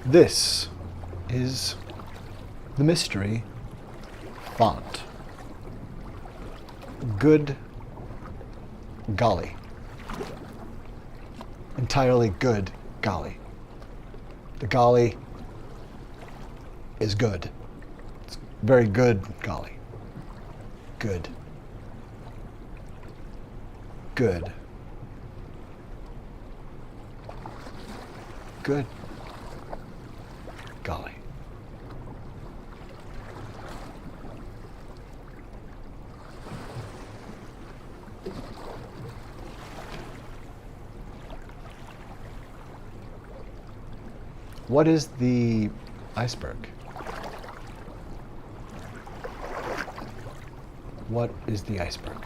This is the mystery font. Good golly. Entirely good golly. The golly is good. It's very good golly. Good. Good. Good golly. What is the iceberg? What is the iceberg?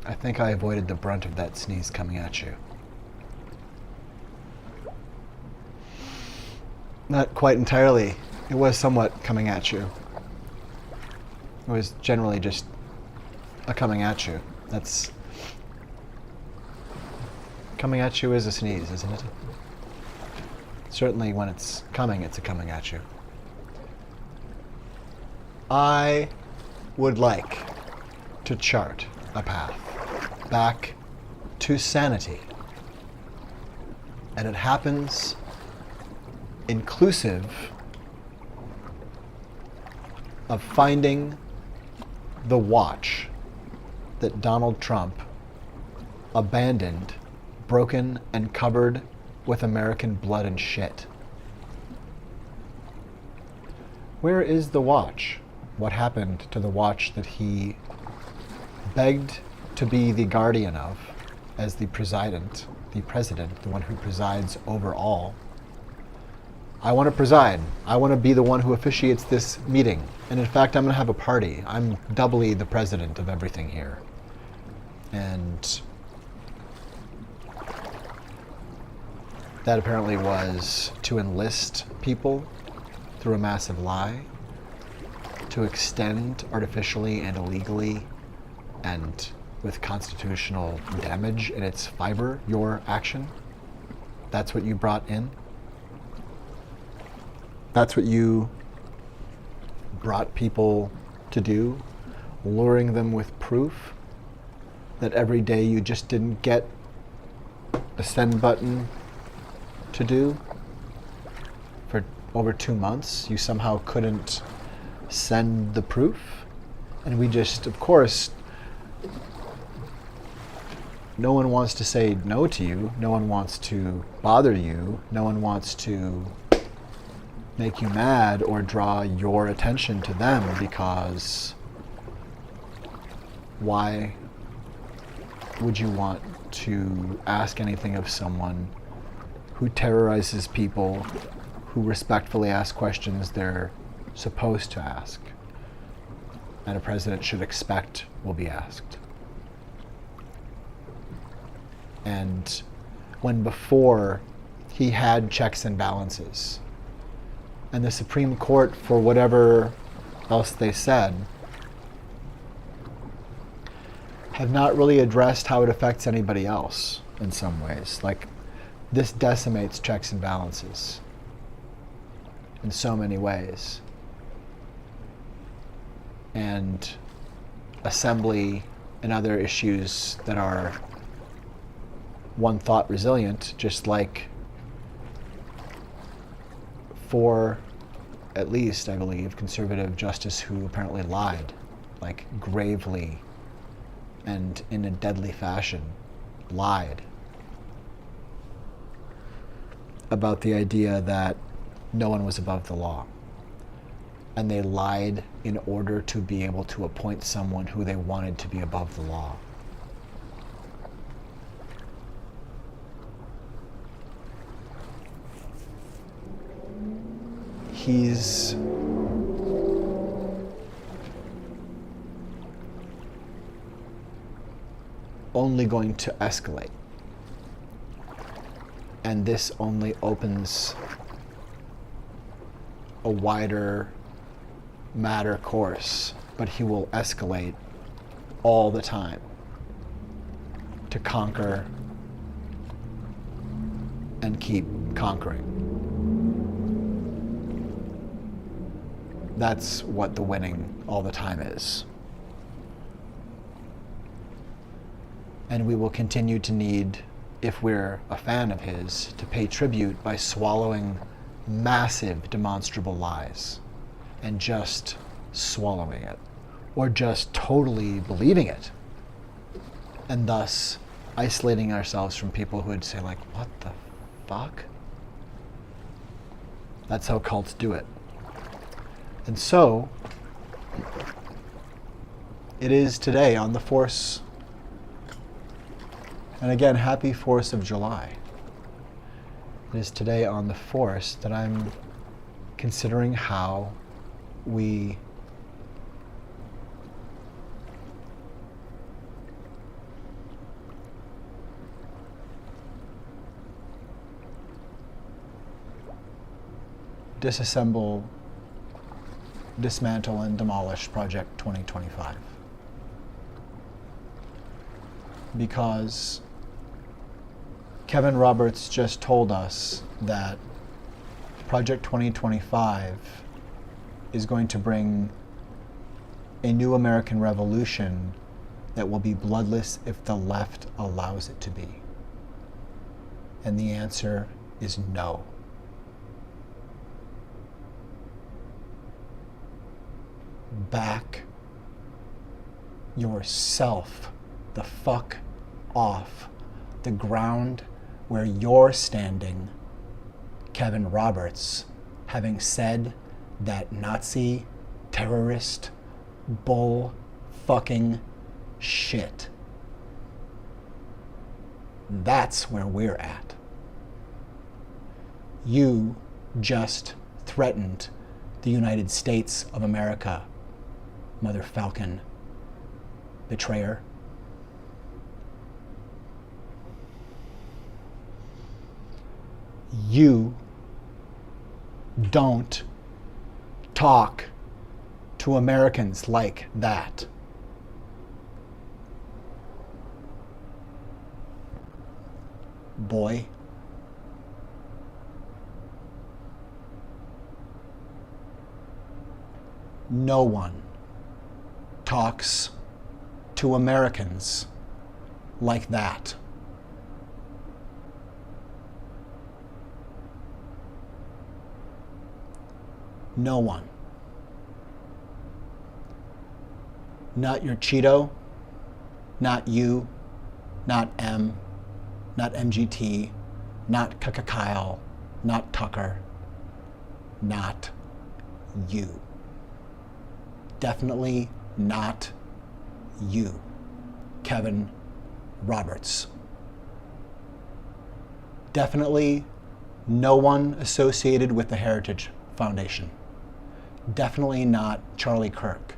I think I avoided the brunt of that sneeze coming at you. Not quite entirely. It was somewhat coming at you. It was generally just a coming at you. That's... Coming at you is a sneeze, isn't it? Certainly when it's a coming at you. I would like to chart a path back to sanity. And it happens inclusive of finding the watch that Donald Trump abandoned, broken and covered with American blood and shit. Where is the watch? What happened to the watch that he begged to be the guardian of as the president, the one who presides over all? I want to preside. I want to be the one who officiates this meeting. And in fact, I'm going to have a party. I'm doubly the president of everything here. And that apparently was to enlist people through a massive lie, to extend artificially and illegally and with constitutional damage in its fiber your action. That's what you brought in. That's what you brought people to do, luring them with proof that every day you just didn't get the send button to do. For over 2 months, you somehow couldn't send the proof. And we just, of course, no one wants to say no to you. No one wants to bother you. No one wants to make you mad or draw your attention to them, because why would you want to ask anything of someone who terrorizes people, who respectfully ask questions they're supposed to ask, and a president should expect will be asked? And when before he had checks and balances, and the Supreme Court, for whatever else they said, have not really addressed how it affects anybody else in some ways. Like, this decimates checks and balances in so many ways. And assembly and other issues that are one thought resilient, just like for at least, I believe, conservative justice who apparently lied, like gravely and in a deadly fashion, lied about the idea that no one was above the law. And they lied in order to be able to appoint someone who they wanted to be above the law. He's only going to escalate. And this only opens a wider matter course, but he will escalate all the time to conquer and keep conquering. That's what the winning all the time is. And we will continue to need, if we're a fan of his, to pay tribute by swallowing massive demonstrable lies and just swallowing it, or just totally believing it, and thus isolating ourselves from people who would say, like, what the fuck? That's how cults do it. And so it is today on the Force, and again, happy 4th of July. It is today on the Force that I'm considering how we disassemble, dismantle, and demolish Project 2025. Because Kevin Roberts just told us that Project 2025 is going to bring a new American revolution that will be bloodless if the left allows it to be. And the answer is no. Back yourself the fuck off the ground where you're standing, Kevin Roberts, having said that Nazi terrorist bull fucking shit. That's where we're at. You just threatened the United States of America, Mother Falcon betrayer. You don't talk to Americans like that. Boy. No one talks to Americans like that. No one. Not your Cheeto, not you, not M, not MGT, not Kyle, not Tucker, not you. Definitely not you, Kevin Roberts. Definitely no one associated with the Heritage Foundation. Definitely not Charlie Kirk.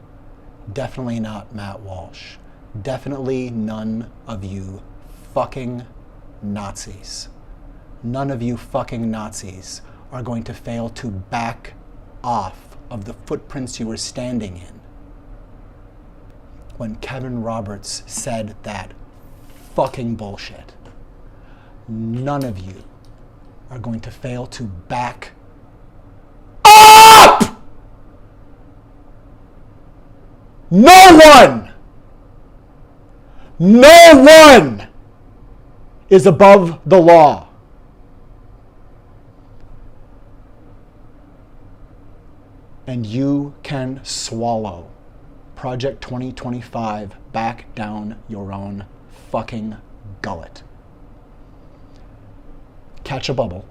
Definitely not Matt Walsh. Definitely none of you fucking Nazis. None of you fucking Nazis are going to fail to back off of the footprints you were standing in when Kevin Roberts said that fucking bullshit. None of you are going to fail to back up! No one is above the law. And you can swallow Project 2025 back down your own fucking gullet. Catch a bubble.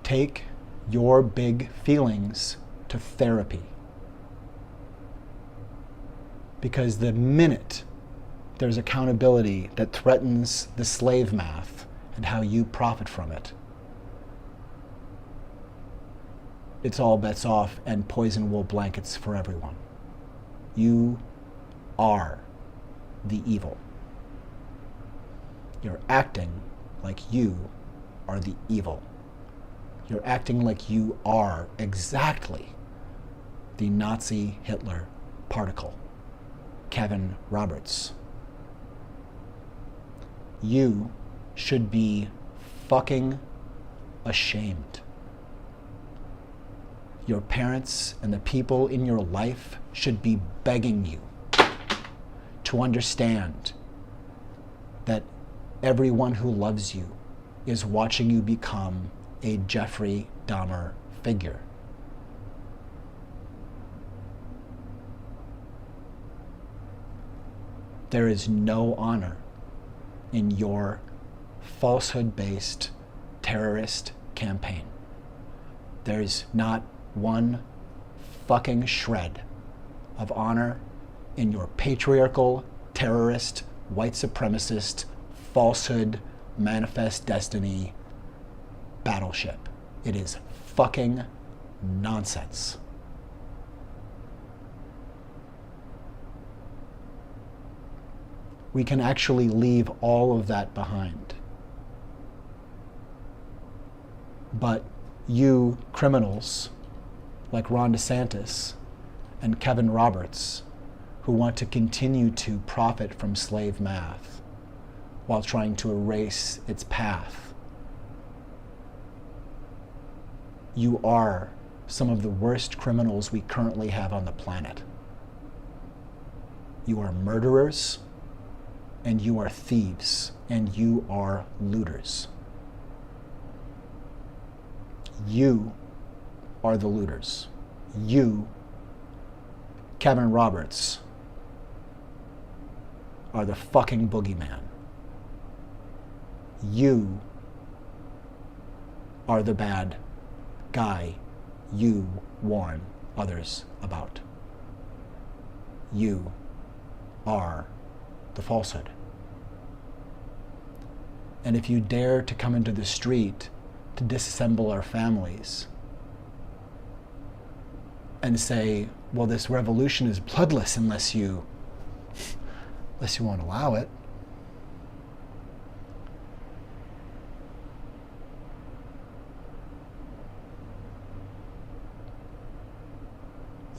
Take your big feelings to therapy. Because the minute there's accountability that threatens the slave math and how you profit from it, it's all bets off and poison wool blankets for everyone. You are the evil. You're acting like you are the evil. You're acting like you are exactly the Nazi Hitler particle, Kevin Roberts. You should be fucking ashamed. Your parents and the people in your life should be begging you to understand that everyone who loves you is watching you become a Jeffrey Dahmer figure. There is no honor in your falsehood-based terrorist campaign. There is not one fucking shred of honor in your patriarchal, terrorist, white supremacist, falsehood, manifest destiny battleship. It is fucking nonsense. We can actually leave all of that behind. But you criminals like Ron DeSantis and Kevin Roberts, who want to continue to profit from slave math while trying to erase its path, you are some of the worst criminals we currently have on the planet. You are murderers, and you are thieves, and you are looters. You are the looters. You, Kevin Roberts, are the fucking boogeyman. You are the bad guy you warn others about. You are the falsehood. And if you dare to come into the street to disassemble our families and say, well, this revolution is bloodless unless you won't allow it,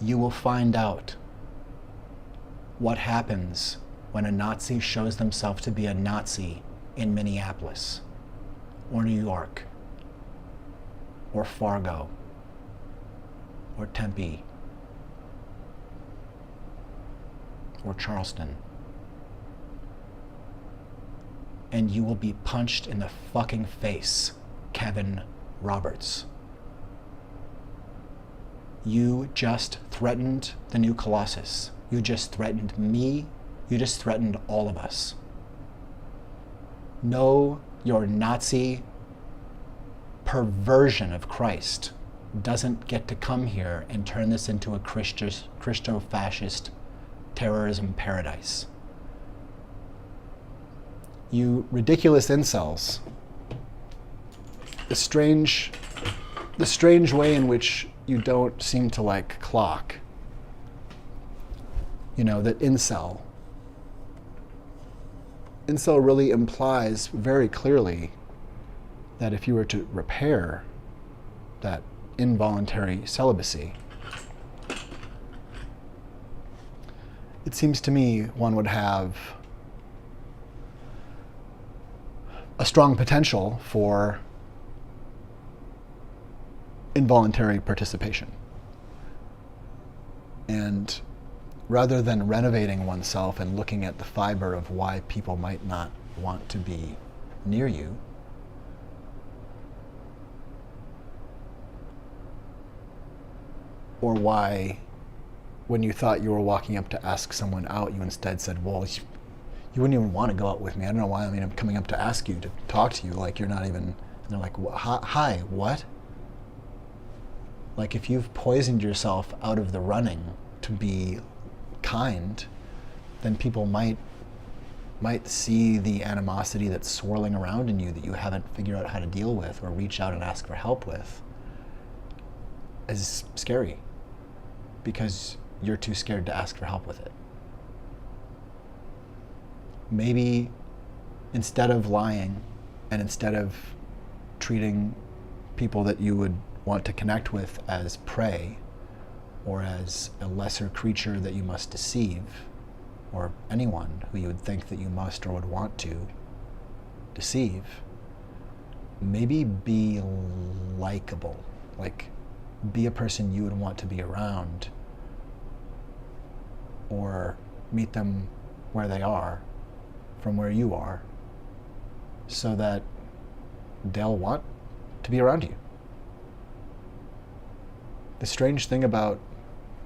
you will find out what happens when a Nazi shows themselves to be a Nazi in Minneapolis, or New York, or Fargo, or Tempe, or Charleston. And you will be punched in the fucking face, Kevin Roberts. You just threatened the new Colossus. You just threatened me. You just threatened all of us. No, your Nazi perversion of Christ doesn't get to come here and turn this into a Christo-fascist terrorism paradise. You ridiculous incels. The strange way in which you don't seem to like clock. You know, that incel really implies very clearly that if you were to repair that involuntary celibacy, it seems to me one would have a strong potential for involuntary participation. And rather than renovating oneself and looking at the fiber of why people might not want to be near you, or why when you thought you were walking up to ask someone out, you instead said, well, you wouldn't even want to go out with me. I don't know why I'm coming up to ask you to talk to you. Like, you're not even, and they're like, hi, what? Like, if you've poisoned yourself out of the running to be kind, then people might see the animosity that's swirling around in you that you haven't figured out how to deal with or reach out and ask for help with as scary, because you're too scared to ask for help with it. Maybe instead of lying And instead of treating people that you would want to connect with as prey or as a lesser creature that you must deceive, or anyone who you would think that you must or would want to deceive, maybe be likable. Like, be a person you would want to be around, or meet them where they are from where you are, so that they'll want to be around you. The strange thing about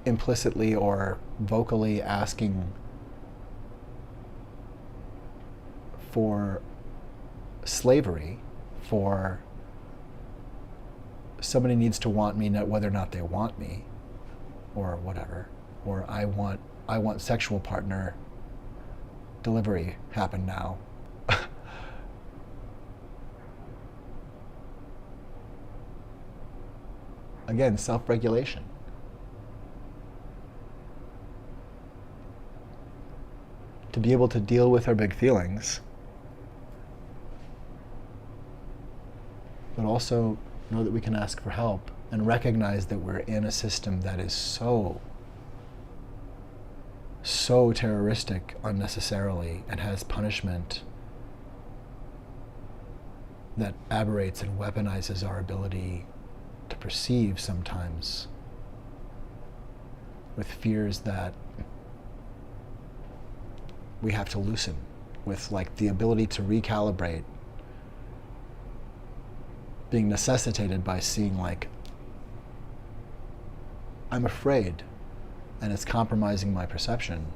implicitly or vocally asking for slavery, for somebody needs to want me whether or not they want me, or whatever, or I want sexual partner delivery happen now. Again, self-regulation. To be able to deal with our big feelings, but also know that we can ask for help and recognize that we're in a system that is so terroristic unnecessarily and has punishment that aberrates and weaponizes our ability to perceive sometimes, with fears that we have to loosen, with like the ability to recalibrate being necessitated by seeing like, I'm afraid and it's compromising my perception.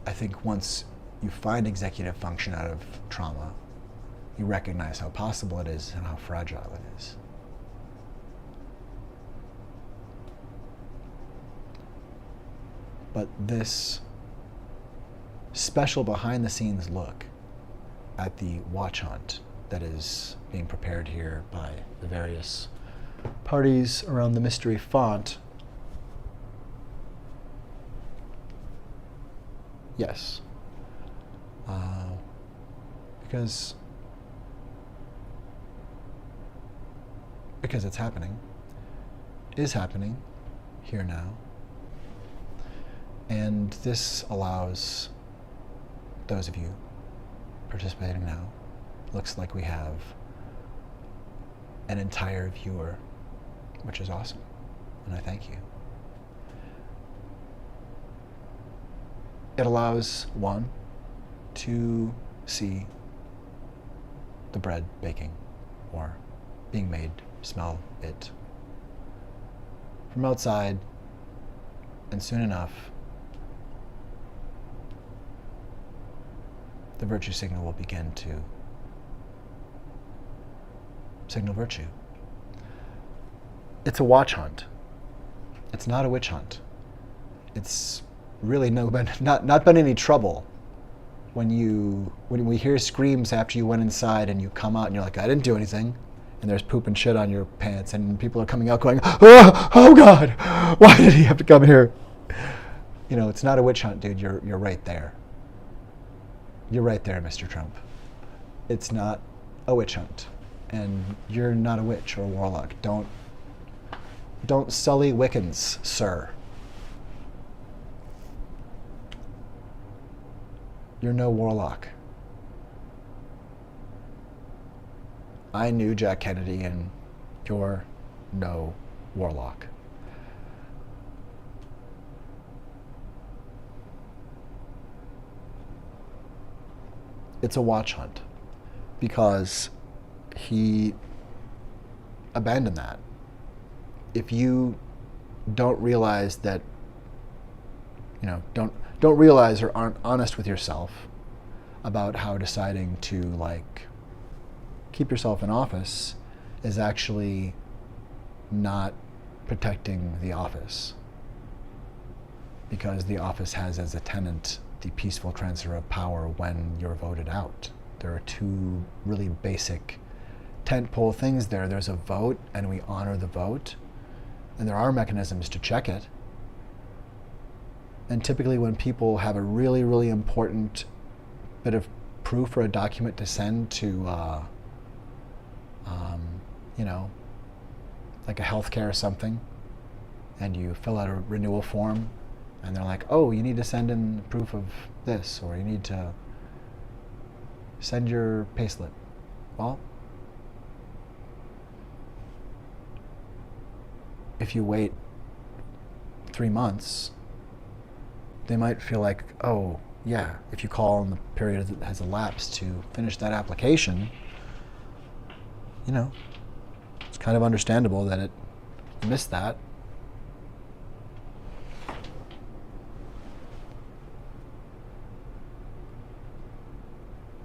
I think once you find executive function out of trauma, you recognize how possible it is and how fragile it is. But this special behind-the-scenes look at the watch hunt that is being prepared here by the various parties around the mystery font, yes, because it's happening, is happening here now. And this allows those of you participating now, looks like we have an entire viewer, which is awesome, and I thank you. It allows one to see the bread baking or being made, smell it from outside, and soon enough the virtue signal will begin to signal virtue. It's a watch hunt. It's not a witch hunt. It's really not been any trouble when we hear screams after you went inside and you come out and you're like, I didn't do anything, and there's poop and shit on your pants and people are coming out going, oh God, why did he have to come here? You know, it's not a witch hunt, dude. You're right there. You're right there, Mr. Trump. It's not a witch hunt, and you're not a witch or a warlock. Don't sully Wiccans, sir. You're no warlock. I knew Jack Kennedy, and you're no warlock. It's a watch hunt because he abandoned that. If you don't realize that, don't realize or aren't honest with yourself about how deciding to like keep yourself in office is actually not protecting the office, because the office has as a tenant the peaceful transfer of power when you're voted out. There are two really basic tentpole things there. There's a vote, and we honor the vote, and there are mechanisms to check it. And typically when people have a really, really important bit of proof or a document to send to, you know, like a healthcare or something, and you fill out a renewal form, and they're like, oh, you need to send in proof of this, or you need to send your payslip. Well, if you wait 3 months, they might feel like, oh, yeah, if you call in the period that has elapsed to finish that application, you know, it's kind of understandable that you missed that.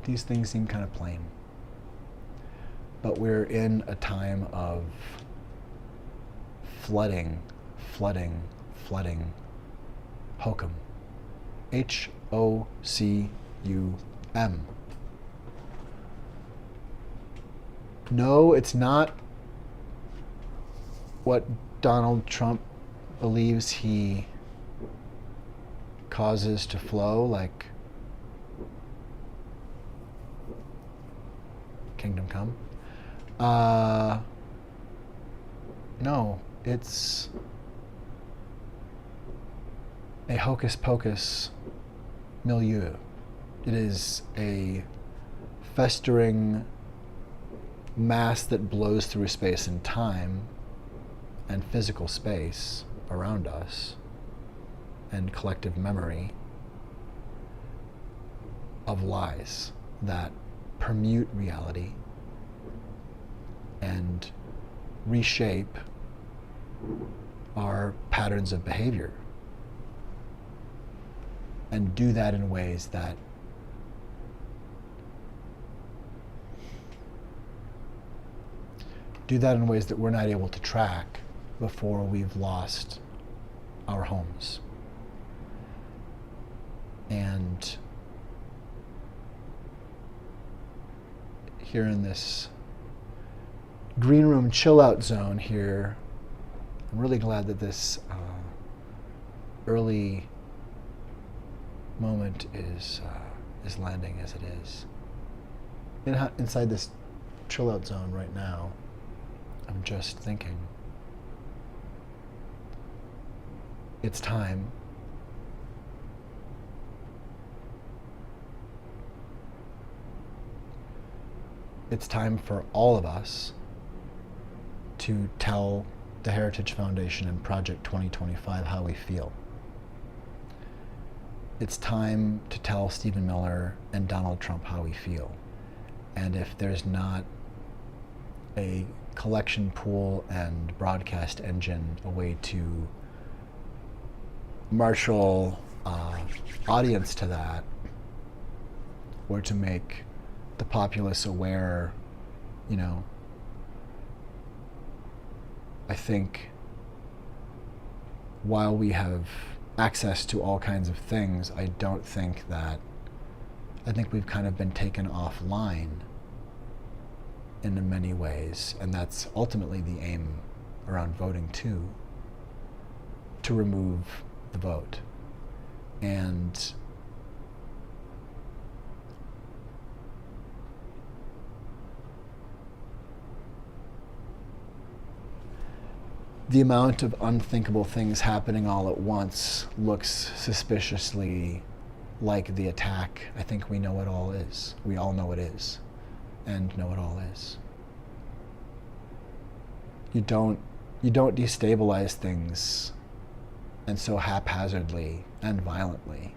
These things seem kind of plain. But we're in a time of flooding, hokum. H-O-C-U-M. No, it's not what Donald Trump believes he causes to flow, like Kingdom Come. No, it's a hocus pocus milieu. It is a festering mass that blows through space and time and physical space around us and collective memory of lies that permute reality and reshape our patterns of behavior, and do that in ways that we're not able to track before we've lost our homes. And here in this green room chill out zone here, I'm really glad that this early moment is landing as it is. Inside this chill out zone right now, I'm just thinking, it's time. It's time for all of us to tell the Heritage Foundation and Project 2025 how we feel. It's time to tell Stephen Miller and Donald Trump how we feel. And if there's not a collection pool and broadcast engine, a way to marshal audience to that, or to make the populace aware, you know, I think while we have access to all kinds of things, I think we've kind of been taken offline in many ways, and that's ultimately the aim around voting too, to remove the vote. And the amount of unthinkable things happening all at once looks suspiciously like the attack. I think we know it all is. We all know it is, and know it all is. You don't destabilize things, and so haphazardly and violently,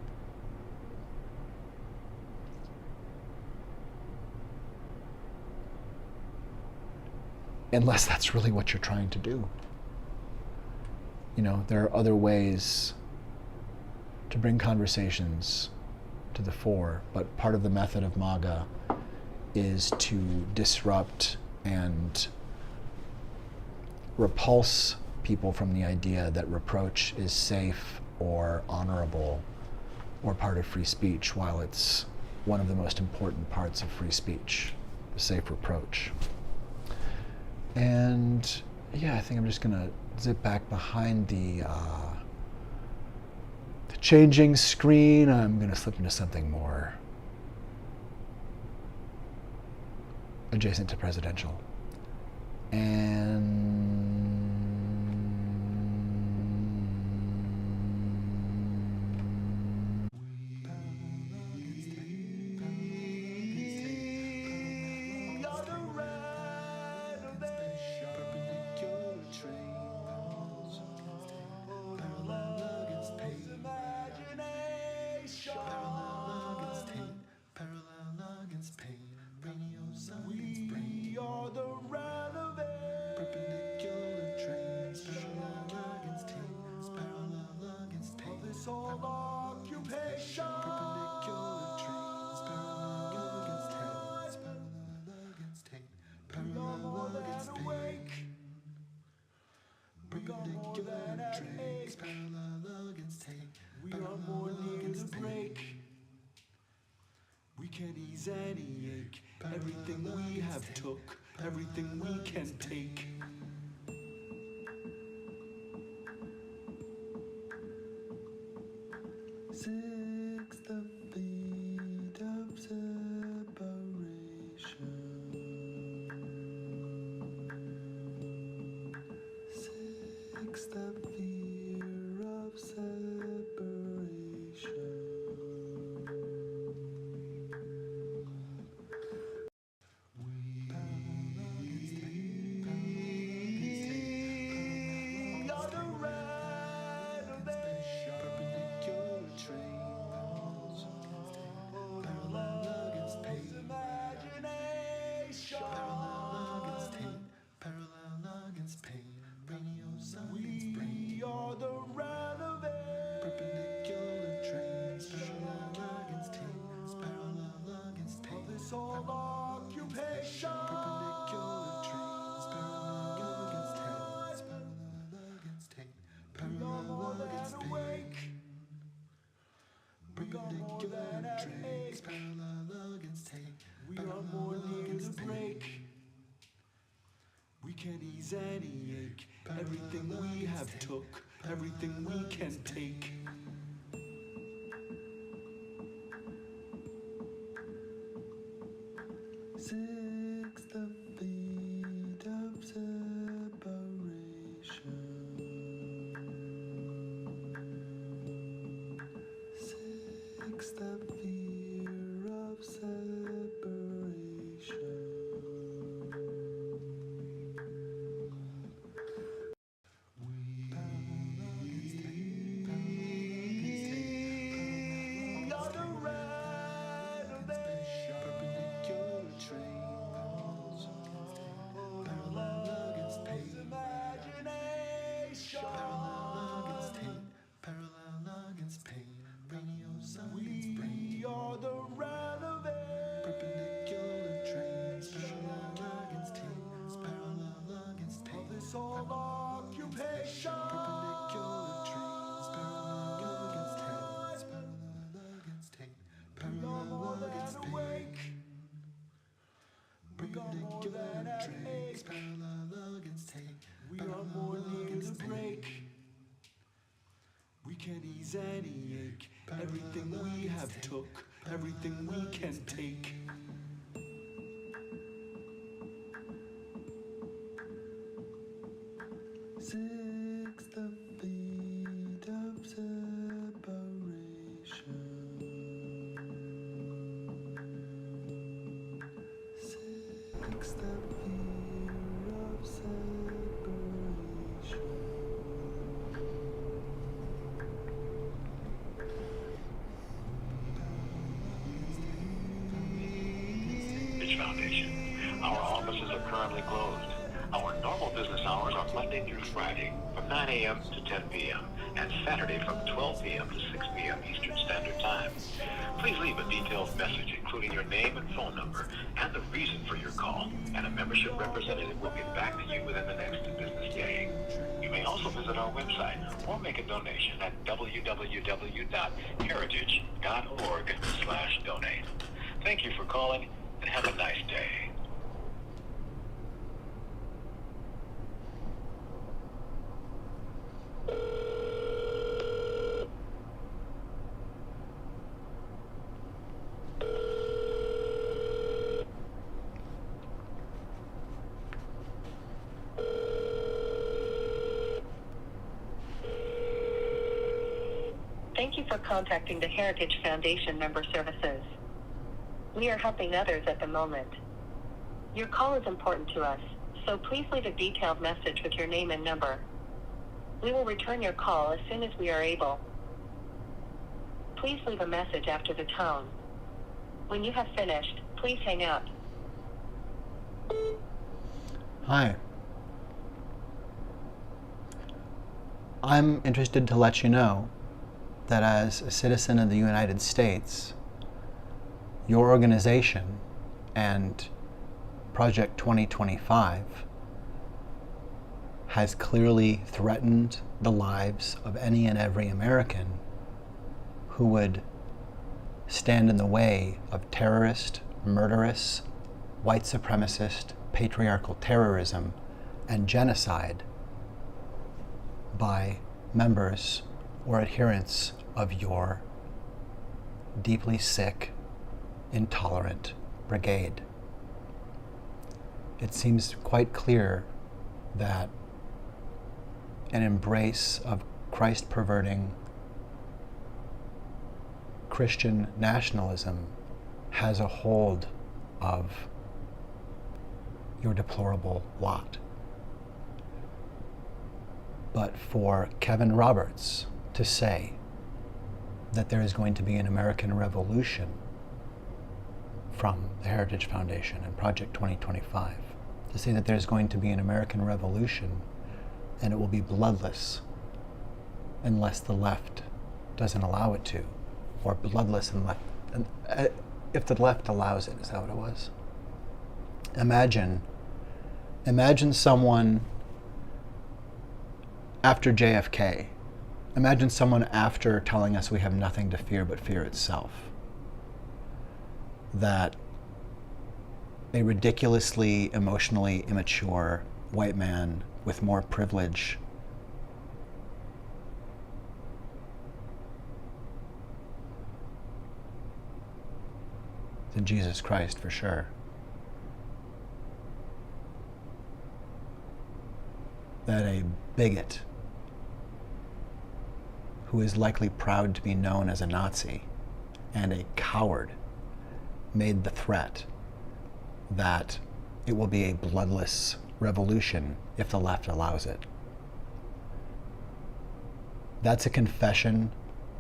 unless that's really what you're trying to do. You know, there are other ways to bring conversations to the fore, but part of the method of MAGA is to disrupt and repulse people from the idea that reproach is safe or honorable or part of free speech, while it's one of the most important parts of free speech, safe reproach. And yeah, I think I'm just gonna zip back behind the changing screen. I'm gonna slip into something more adjacent to presidential. And we can ease any ache. Everything we have took, everything we can take. Six the feet of separation. Six the fear of separation. We can ease any ache. Everything we have took, everything we can take. Six the feet of separation. Six the fear of separation. We can ease any ache. Everything we have took, everything we can take. Six the feet of separation. Six the fear of separation. Foundation. Our offices are currently closed. Our normal business hours are Monday through Friday from 9 a.m. to 10 p.m. and Saturday from 12 p.m. to 6 p.m. Eastern Standard Time. Please leave a detailed message including your name and phone number and the reason for your call, and a membership representative will get back to you within the next business day. You may also visit our website or make a donation at www.heritage.org/donate. Thank you for calling and have a nice day. Thank you for contacting the Heritage Foundation Member Services. We are helping others at the moment. Your call is important to us, so please leave a detailed message with your name and number. We will return your call as soon as we are able. Please leave a message after the tone. When you have finished, please hang up. Hi. I'm interested to let you know that as a citizen of the United States, your organization and Project 2025 has clearly threatened the lives of any and every American who would stand in the way of terrorist, murderous, white supremacist, patriarchal terrorism and genocide by members or adherents of your deeply sick, intolerant brigade. It seems quite clear that an embrace of Christ-perverting Christian nationalism has a hold of your deplorable lot. But for Kevin Roberts to say that there is going to be an American revolution from the Heritage Foundation and Project 2025, to say that there's going to be an American revolution and it will be bloodless unless the left doesn't allow it to, or bloodless if the left allows it, is that what it was? Imagine someone after JFK. Imagine someone after telling us we have nothing to fear but fear itself. That a ridiculously emotionally immature white man with more privilege than Jesus Christ, for sure, that a bigot who is likely proud to be known as a Nazi and a coward made the threat that it will be a bloodless revolution if the left allows it. That's a confession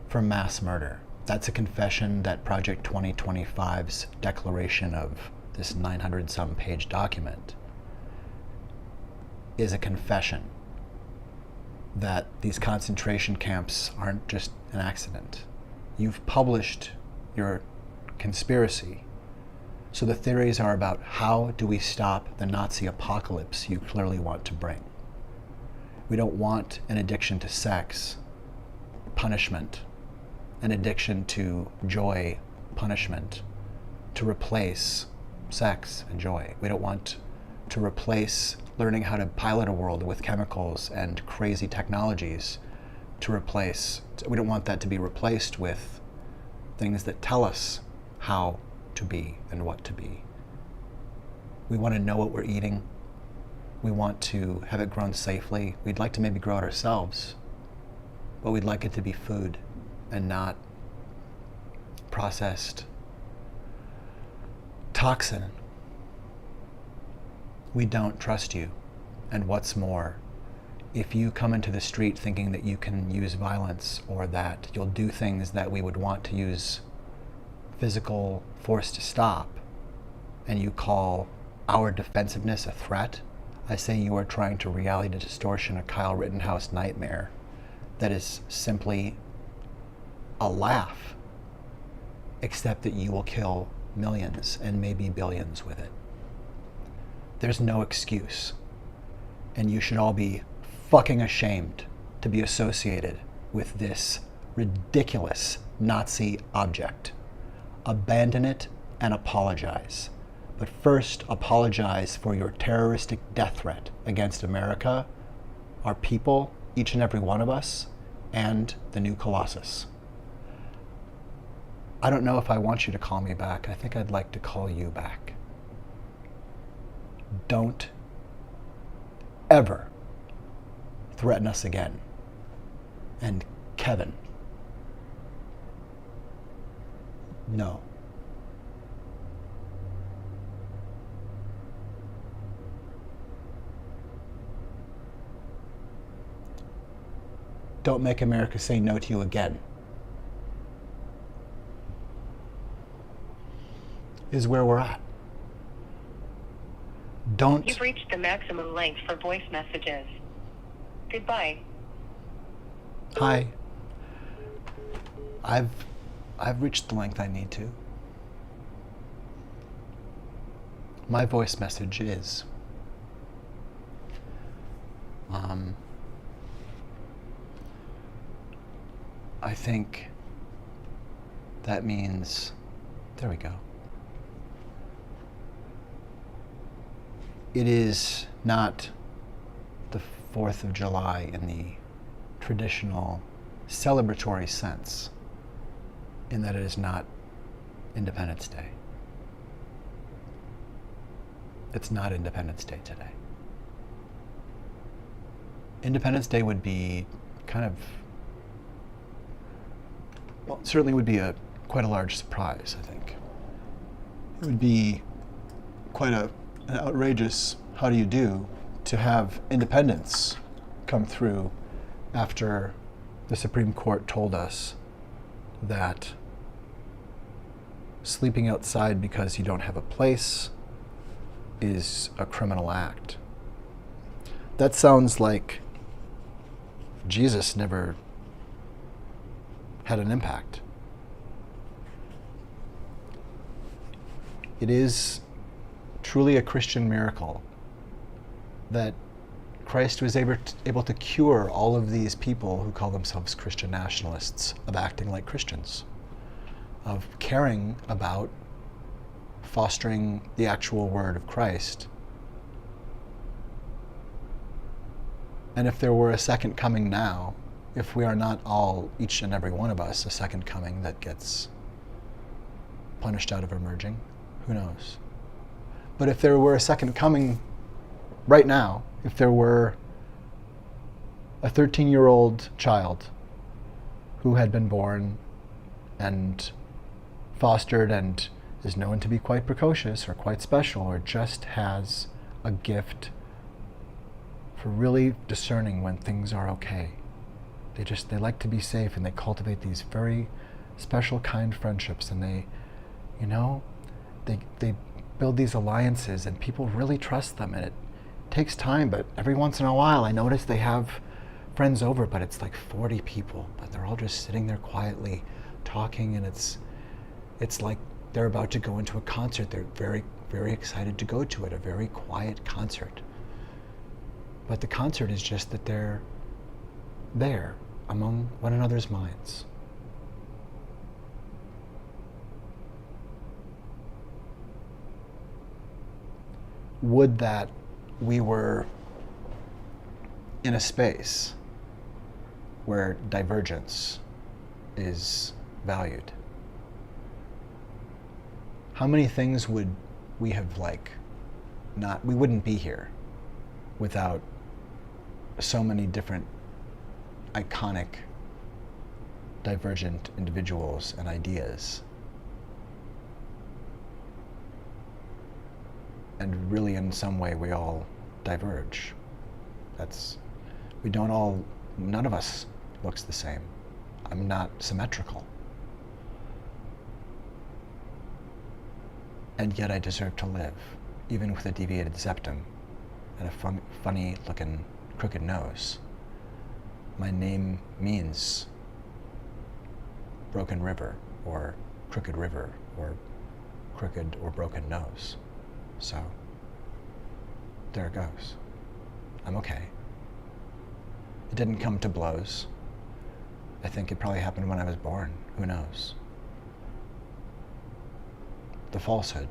for mass murder. That's a confession that Project 2025's declaration of this 900-some page document is a confession that these concentration camps aren't just an accident. You've published your conspiracy. So the theories are about how do we stop the Nazi apocalypse you clearly want to bring. We don't want an addiction to sex, punishment, an addiction to joy, punishment, to replace sex and joy. We don't want to replace learning how to pilot a world with chemicals and crazy technologies we don't want that to be replaced with things that tell us how to be and what to be. We want to know what we're eating. We want to have it grown safely. We'd like to maybe grow it ourselves, but we'd like it to be food and not processed toxin. We don't trust you. And what's more, if you come into the street thinking that you can use violence or that you'll do things that we would want to use physical force to stop, and you call our defensiveness a threat, I say you are trying to reality distortion a Kyle Rittenhouse nightmare that is simply a laugh, except that you will kill millions and maybe billions with it. There's no excuse. And you should all be fucking ashamed to be associated with this ridiculous Nazi object. Abandon it and apologize. But first, apologize for your terroristic death threat against America, our people, each and every one of us, and the new Colossus. I don't know if I want you to call me back. I think I'd like to call you back. Don't ever threaten us again. And Kevin, No. Don't make America say no to you again. Is where we're at. Don't. You've reached the maximum length for voice messages. Goodbye. Hi. I've reached the length I need to. My voice message is I think that means, there we go. It is not the 4th of July in the traditional celebratory sense, in that it is not Independence Day. It's not Independence Day today. Independence Day would be kind of, well, it certainly would be quite a large surprise, I think. It would be quite an outrageous how do you do to have independence come through after the Supreme Court told us that sleeping outside because you don't have a place is a criminal act. That sounds like Jesus never had an impact. It is truly a Christian miracle that Christ was able to cure all of these people who call themselves Christian nationalists of acting like Christians, of caring about fostering the actual word of Christ. And if there were a second coming now, if we are not all, each and every one of us, a second coming that gets punished out of emerging, who knows? But if there were a second coming right now, if there were a 13-year-old child who had been born and fostered and is known to be quite precocious or quite special or just has a gift for really discerning when things are okay. They like to be safe, and they cultivate these very special kind friendships, and they build these alliances, and people really trust them, and it takes time, but every once in a while I notice they have friends over, but it's like 40 people, but they're all just sitting there quietly talking, and it's like they're about to go into a concert. They're very, very excited to go to it, a very quiet concert. But the concert is just that they're there among one another's minds. Would that we were in a space where divergence is valued. How many things would we have we wouldn't be here without so many different iconic divergent individuals and ideas. And really in some way we all diverge. None of us looks the same. I'm not symmetrical. And yet I deserve to live, even with a deviated septum and a funny looking crooked nose. My name means broken river, or crooked river, or crooked or broken nose. So, there it goes. I'm okay. It didn't come to blows. I think it probably happened when I was born. Who knows? The falsehood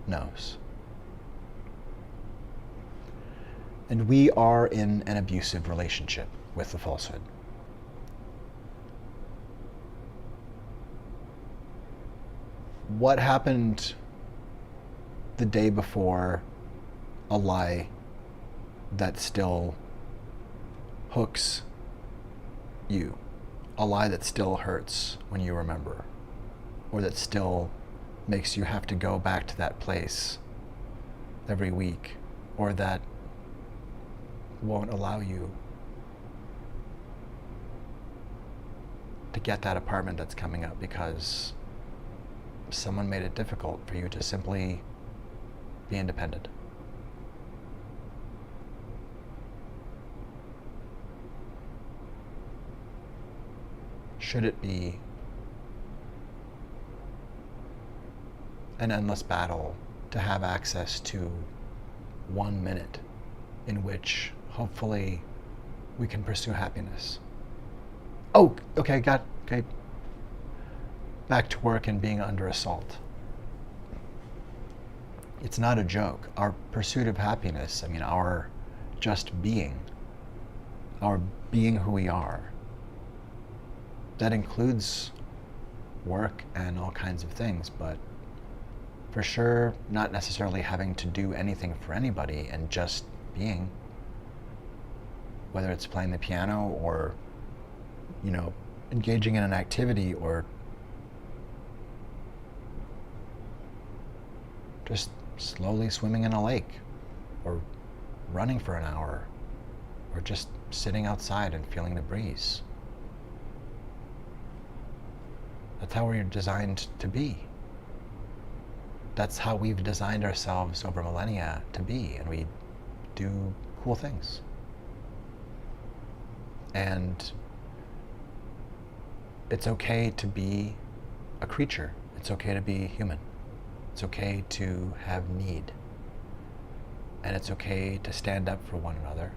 knows. And we are in an abusive relationship with the falsehood. What happened the day before a lie that still hooks you? A lie that still hurts when you remember? or that still makes you have to go back to that place every week, or that won't allow you to get that apartment that's coming up because someone made it difficult for you to simply be independent. Should it be an endless battle to have access to 1 minute in which hopefully we can pursue happiness? Oh, okay, okay. Back to work and being under assault. It's not a joke. Our pursuit of happiness, our just being, our being who we are, that includes work and all kinds of things, but for sure not necessarily having to do anything for anybody and just being, whether it's playing the piano or, engaging in an activity or just slowly swimming in a lake or running for an hour or just sitting outside and feeling the breeze. That's how we're designed to be. That's how we've designed ourselves over millennia to be, and we do cool things. And it's okay to be a creature. It's okay to be human. It's okay to have need. And it's okay to stand up for one another.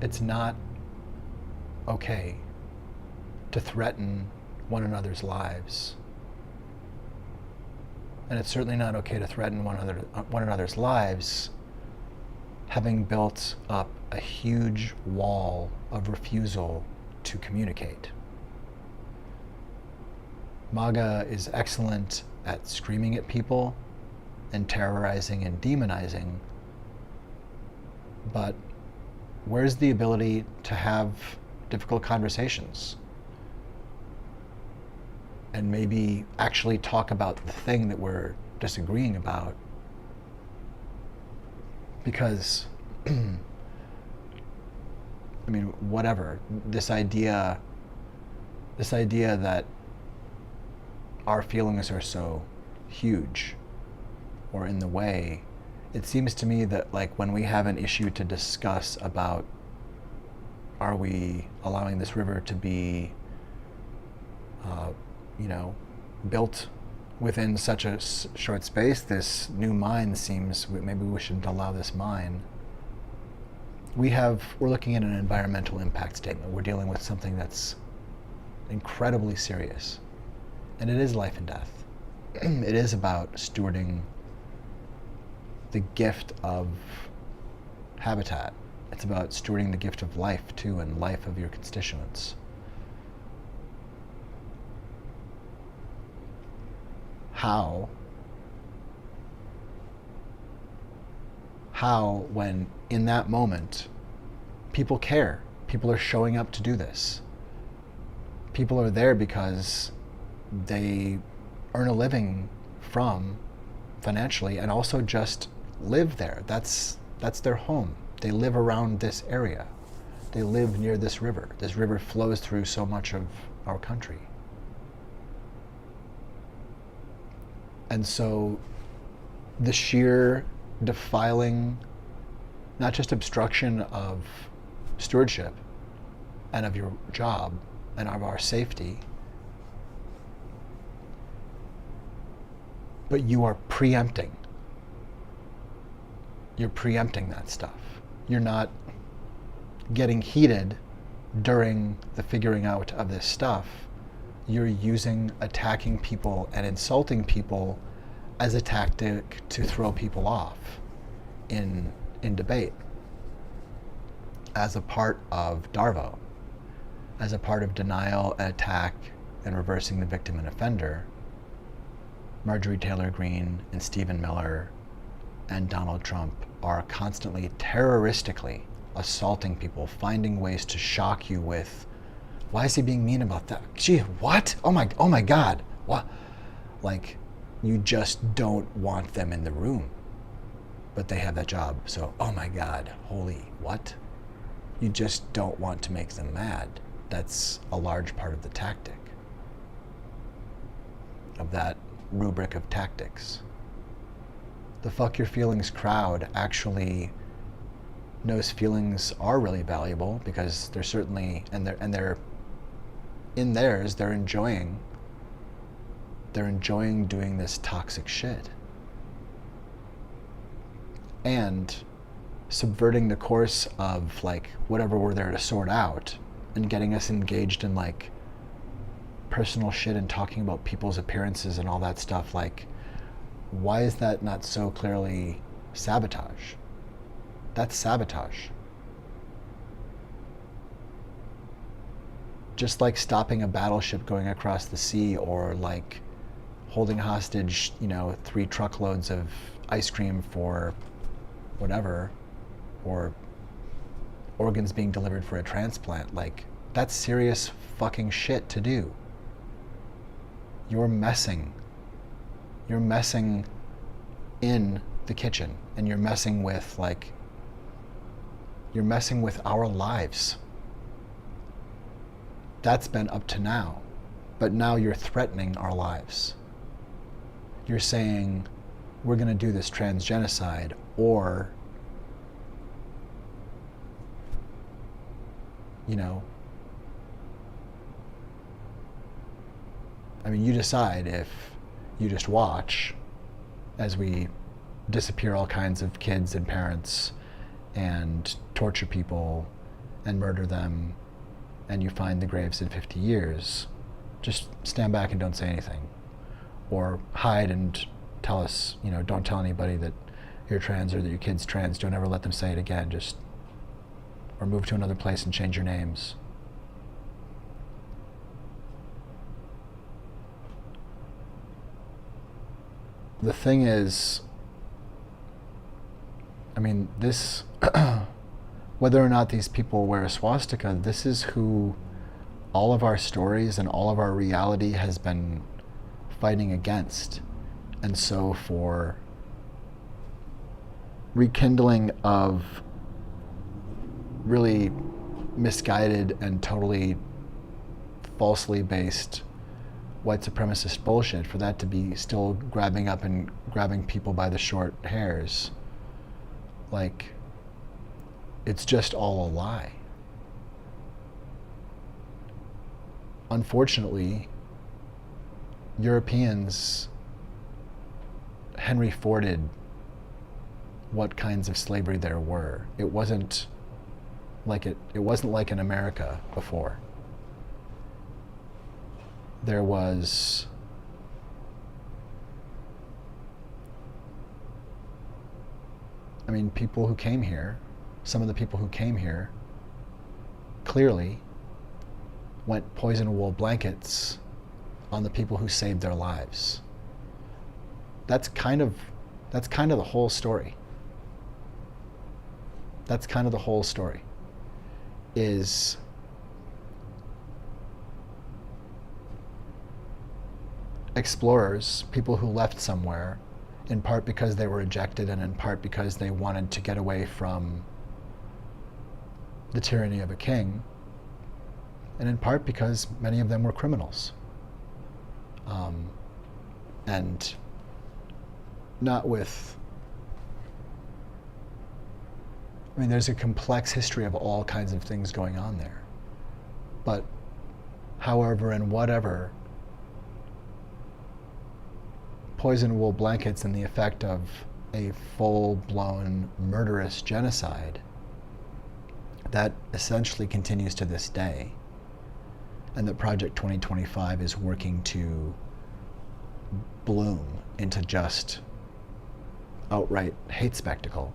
It's not okay to threaten one another's lives. And it's certainly not okay to threaten one another's lives having built up a huge wall of refusal to communicate. MAGA is excellent at screaming at people and terrorizing and demonizing, but where's the ability to have difficult conversations and maybe actually talk about the thing that we're disagreeing about? Because, whatever, this idea that our feelings are so huge or in the way, it seems to me that when we have an issue to discuss about, are we allowing this river to be built within such a short space, this new mine seems, maybe we shouldn't allow this mine. We're looking at an environmental impact statement. We're dealing with something that's incredibly serious. And it is life and death. It is about stewarding the gift of habitat. It's about stewarding the gift of life too, and life of your constituents. How, when in that moment, people care, people are showing up to do this. People are there because they earn a living from financially and also just live there. That's their home. They live around this area. They live near this river. This river flows through so much of our country. And so the sheer defiling, not just obstruction of stewardship and of your job and of our safety, but you are preempting. You're preempting that stuff. You're not getting heated during the figuring out of this stuff. You're using attacking people and insulting people as a tactic to throw people off in debate, as a part of DARVO, as a part of denial and attack and reversing the victim and offender. Marjorie Taylor Greene and Stephen Miller and Donald Trump are constantly terroristically assaulting people, finding ways to shock you with, why is he being mean about that? Gee, what? Oh my God, what? Like, you just don't want them in the room, but they have that job. So, oh my God, holy what? You just don't want to make them mad. That's a large part of the tactic, of that rubric of tactics. The fuck your feelings crowd actually knows feelings are really valuable, because they're certainly, and they're in theirs, they're enjoying doing this toxic shit and subverting the course of like whatever we're there to sort out, and getting us engaged in like personal shit and talking about people's appearances and all that stuff. Like, why is that not so clearly sabotage? That's sabotage. Just like stopping a battleship going across the sea, or like holding hostage, 3 truckloads of ice cream for whatever, or organs being delivered for a transplant. Like, that's serious fucking shit to do. You're messing in the kitchen, and you're messing with our lives. That's been up to now, but now you're threatening our lives. You're saying, we're going to do this transgenocide, or you decide if you just watch as we disappear all kinds of kids and parents and torture people and murder them, and you find the graves in 50 years. Just stand back and don't say anything. Or hide and tell us, don't tell anybody that you're trans or that your kid's trans. Don't ever let them say it again. Or move to another place and change your names. The thing is, this, whether or not these people wear a swastika, this is who all of our stories and all of our reality has been fighting against. And so for rekindling of really misguided and totally falsely based white supremacist bullshit, for that to be still grabbing people by the short hairs, like, it's just all a lie. Unfortunately, Europeans Henry Forded what kinds of slavery there were. It wasn't like in America before. There was people who came here, some of the people who came here clearly went poison wool blankets on the people who saved their lives. That's kind of the whole story. That's kind of the whole story. Is explorers, people who left somewhere, in part because they were rejected and in part because they wanted to get away from the tyranny of a king, and in part because many of them were criminals. And not with... there's a complex history of all kinds of things going on there. But however and whatever, poison wool blankets and the effect of a full-blown murderous genocide that essentially continues to this day, and that Project 2025 is working to bloom into just outright hate spectacle.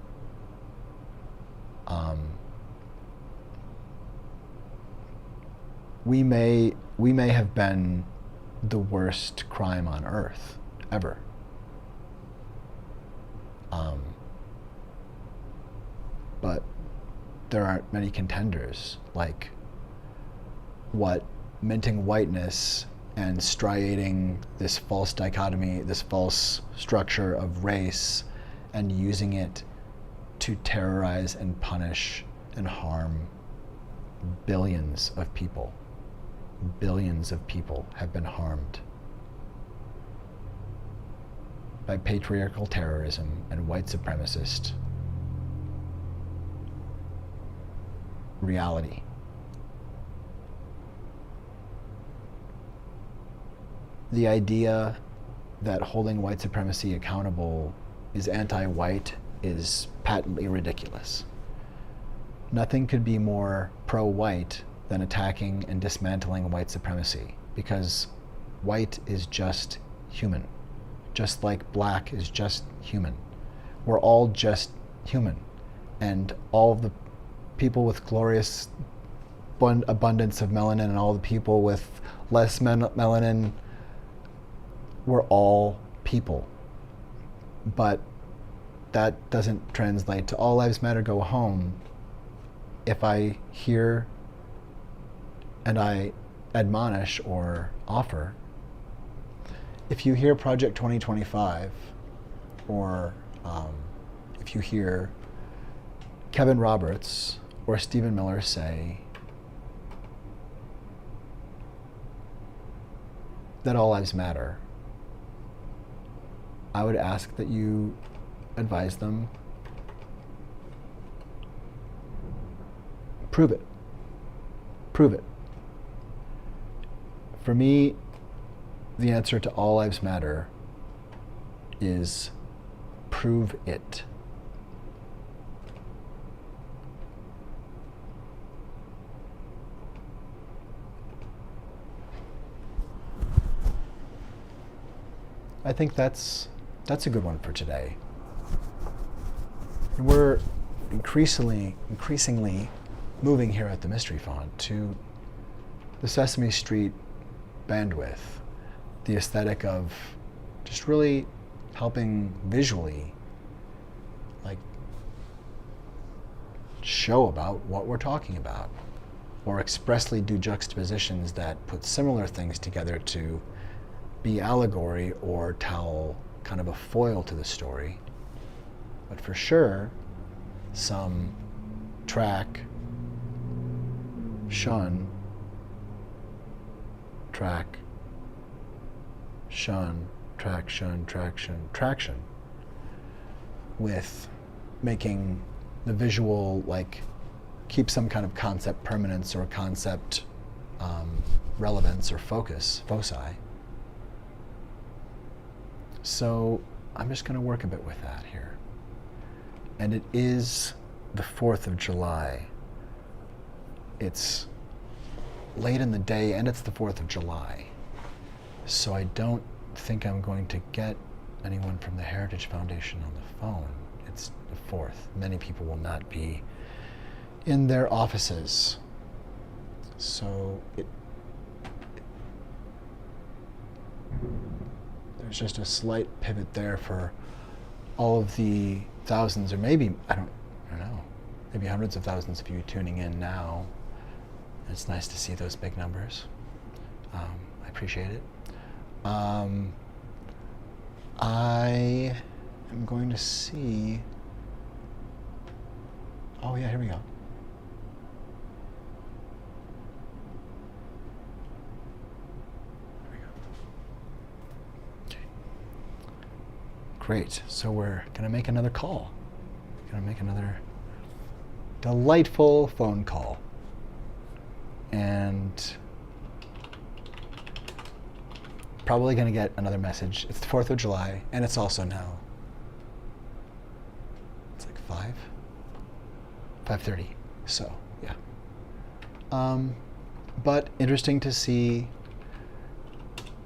We may have been the worst crime on earth ever. but there aren't many contenders like what minting whiteness and striating this false dichotomy, this false structure of race, and using it to terrorize and punish and harm billions of people. Billions of people have been harmed by patriarchal terrorism and white supremacist reality. The idea that holding white supremacy accountable is anti-white is patently ridiculous. Nothing could be more pro-white than attacking and dismantling white supremacy, because white is just human, just like black is just human. We're all just human, and all of the people with glorious abundance of melanin and all the people with less melanin, we're all people. But that doesn't translate to all lives matter, go home. If I hear and I admonish or offer, if you hear Project 2025, or if you hear Kevin Roberts or Stephen Miller say that all lives matter, I would ask that you advise them, prove it. Prove it. For me, the answer to all lives matter is prove it. I think that's a good one for today. And we're increasingly moving here at the Mystery Font to the Sesame Street bandwidth, the aesthetic of just really helping visually, like, show about what we're talking about, or expressly do juxtapositions that put similar things together to be allegory or tell kind of a foil to the story. But for sure, some track, shun, track, shun, track, shun, traction, traction, with making the visual, like, keep some kind of concept permanence or concept relevance or foci. So I'm just going to work a bit with that here. And it is the 4th of July. It's late in the day and it's the 4th of July. So I don't think I'm going to get anyone from the Heritage Foundation on the phone. It's the 4th. Many people will not be in their offices. So there's just a slight pivot there for all of the thousands, or maybe, I don't know, maybe hundreds of thousands of you tuning in now. It's nice to see those big numbers. I appreciate it. I am going to see, oh yeah, here we go. Great. So we're going to make another call. Going to make another delightful phone call. And probably going to get another message. It's the 4th of July, and it's also now, it's like 5:30. So, yeah. But interesting to see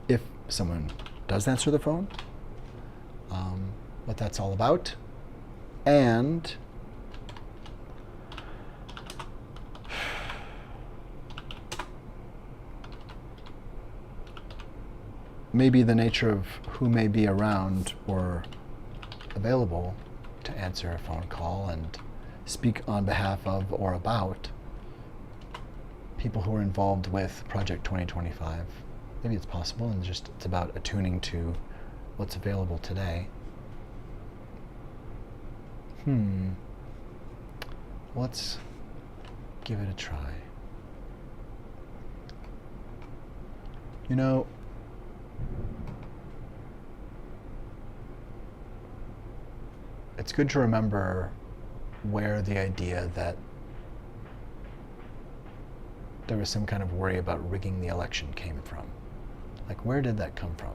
if someone does answer the phone. What that's all about, and maybe the nature of who may be around or available to answer a phone call and speak on behalf of or about people who are involved with Project 2025. Maybe it's possible, and just it's about attuning to what's available today. Let's give it a try. You know, it's good to remember where the idea that there was some kind of worry about rigging the election came from. Like, where did that come from?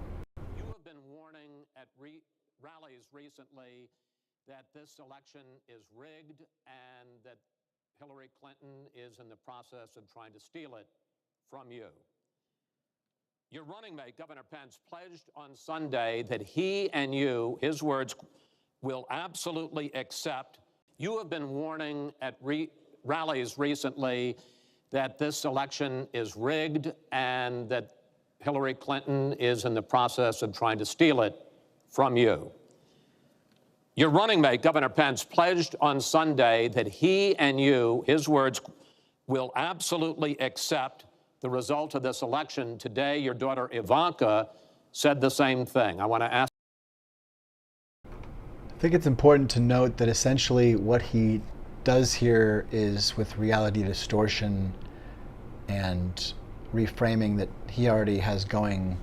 You have been warning at rallies recently that this election is rigged and that Hillary Clinton is in the process of trying to steal it from you. Your running mate, Governor Pence, pledged on Sunday that he and you, his words, will absolutely accept. You have been warning at rallies recently that this election is rigged and that Hillary Clinton is in the process of trying to steal it from you. Your running mate, Governor Pence, pledged on Sunday that he and you, his words, will absolutely accept the result of this election. Today, your daughter Ivanka said the same thing. I want to ask. I think it's important to note that essentially what he does here is, with reality distortion and reframing that he already has going,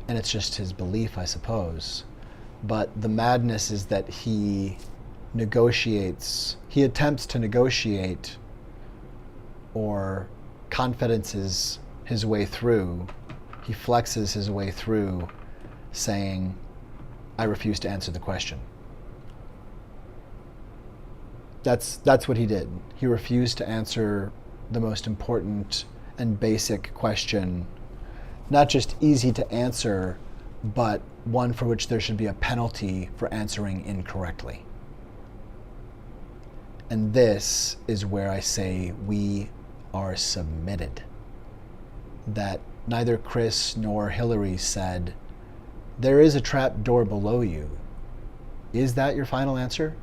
and it's just his belief, I suppose. But the madness is that he attempts to negotiate or confidences his way through. He flexes his way through saying, I refuse to answer the question. That's what he did. He refused to answer the most important and basic question, not just easy to answer, but one for which there should be a penalty for answering incorrectly. And this is where I say we are submitted. That neither Chris nor Hillary said, there is a trap door below you. Is that your final answer?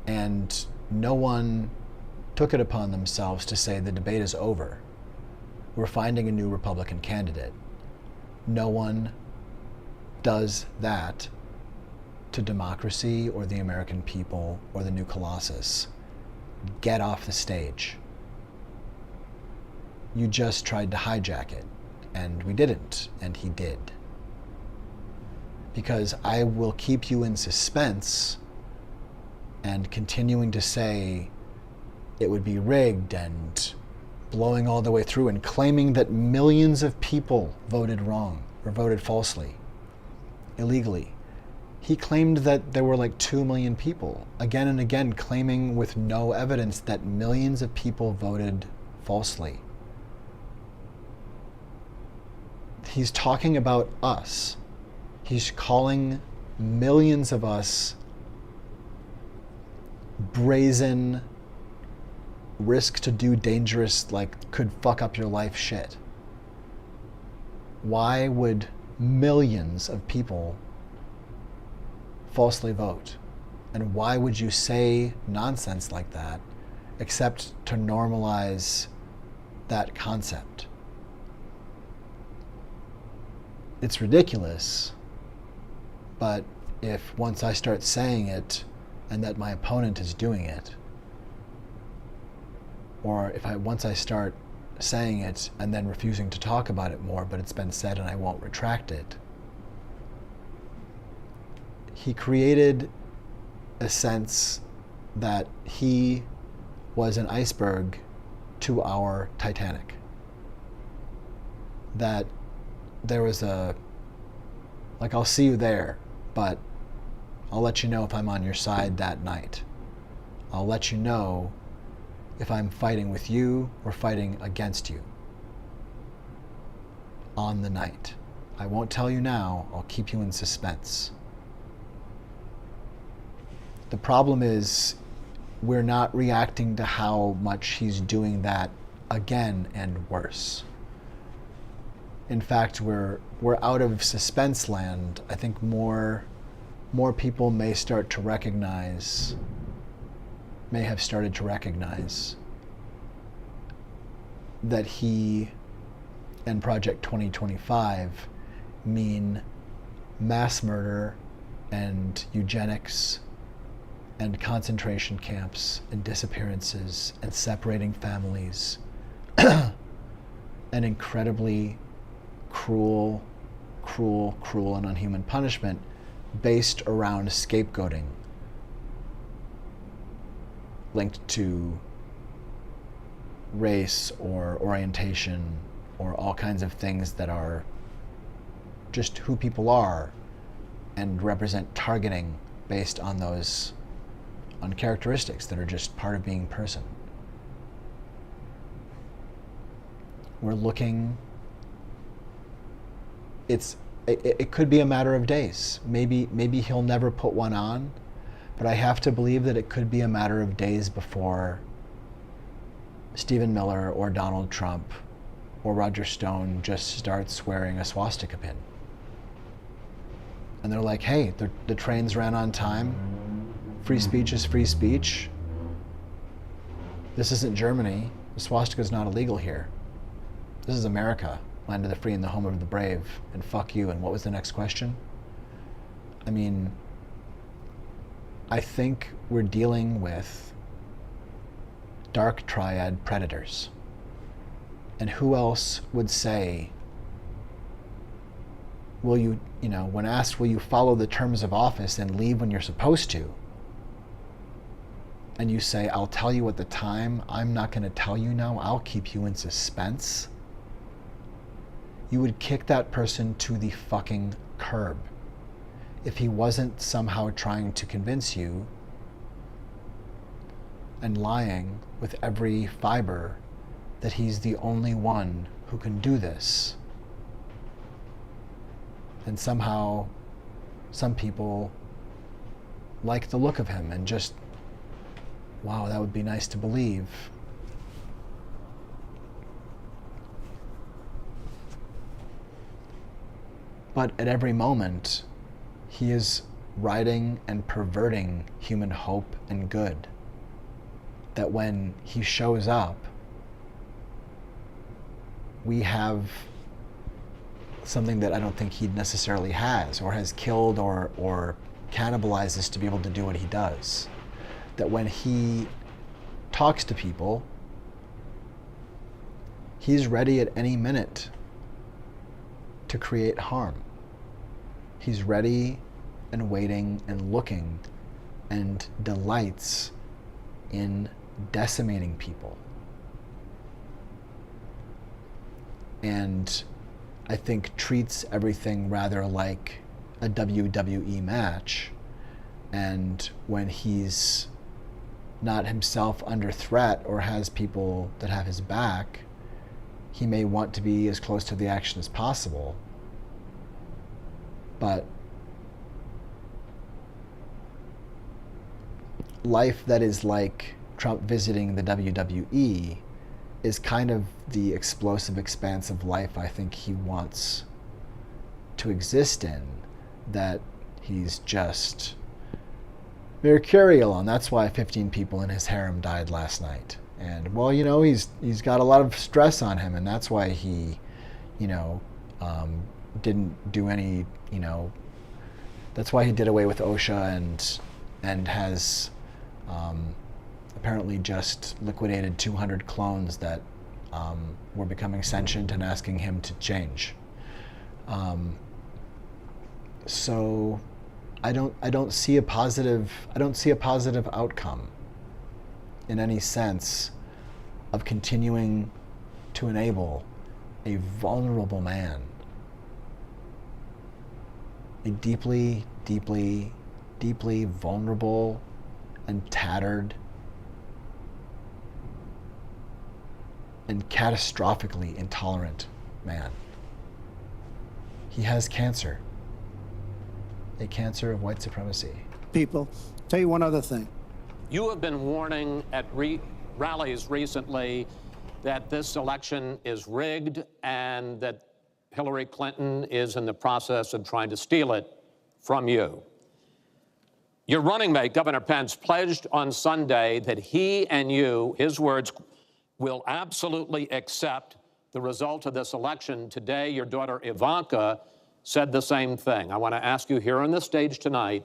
And no one took it upon themselves to say the debate is over. We're finding a new Republican candidate. No one does that to democracy or the American people or the new Colossus. Get off the stage. You just tried to hijack it, and we didn't, and he did. Because I will keep you in suspense and continuing to say it would be rigged and blowing all the way through and claiming that millions of people voted wrong or voted falsely, illegally. He claimed that there were like 2 million people, again and again claiming with no evidence that millions of people voted falsely. He's talking about us. He's calling millions of us brazen, risk to do dangerous, like could fuck up your life shit. Why would millions of people falsely vote? And why would you say nonsense like that except to normalize that concept? It's ridiculous, but if once I start saying it and that my opponent is doing it, or if once I start saying it and then refusing to talk about it more, but it's been said and I won't retract it, he created a sense that he was an iceberg to our Titanic. That there was I'll see you there, but I'll let you know if I'm on your side that night. I'll let you know if I'm fighting with you or fighting against you on the night. I won't tell you now, I'll keep you in suspense. The problem is we're not reacting to how much he's doing that again and worse. In fact, we're out of suspense land, I think more more people may have started to recognize that he and Project 2025 mean mass murder and eugenics and concentration camps and disappearances and separating families and incredibly cruel and unhuman punishment based around scapegoating linked to race or orientation or all kinds of things that are just who people are and represent targeting based on those on characteristics that are just part of being person. We're looking, it could be a matter of days. Maybe he'll never put one on, but I have to believe that it could be a matter of days before Stephen Miller or Donald Trump or Roger Stone just starts wearing a swastika pin. And they're like, hey, the trains ran on time. Free speech is free speech. This isn't Germany. The swastika is not illegal here. This is America, land of the free and the home of the brave. And fuck you. And what was the next question? I mean, I think we're dealing with dark triad predators. And who else would say, will you, when asked, will you follow the terms of office and leave when you're supposed to? And you say, I'll tell you at the time, I'm not going to tell you now, I'll keep you in suspense. You would kick that person to the fucking curb if he wasn't somehow trying to convince you and lying with every fiber that he's the only one who can do this. And somehow, some people like the look of him and just, wow, that would be nice to believe. But at every moment, he is riding and perverting human hope and good. That when he shows up, we have something that I don't think he necessarily has or has killed or cannibalizes to be able to do what he does. That when he talks to people, he's ready at any minute to create harm. He's ready and waiting and looking and delights in decimating people. And I think treats everything rather like a WWE match. And when he's not himself under threat or has people that have his back, he may want to be as close to the action as possible. But life that is like Trump visiting the WWE is kind of the explosive, expansive life I think he wants to exist in, that he's just mercurial, and that's why 15 people in his harem died last night. And well, he's got a lot of stress on him, and that's why he, didn't do any, that's why he did away with OSHA and has apparently just liquidated 200 clones that were becoming sentient and asking him to change. So I don't see a positive outcome in any sense of continuing to enable a vulnerable man, a deeply, deeply, deeply vulnerable and tattered and catastrophically intolerant man. He has cancer. A cancer of white supremacy. People, tell you one other thing. You have been warning at rallies recently that this election is rigged and that Hillary Clinton is in the process of trying to steal it from you. Your running mate, Governor Pence, pledged on Sunday that he and you, his words, will absolutely accept the result of this election. Today, your daughter Ivanka said the same thing. I want to ask you here on the stage tonight,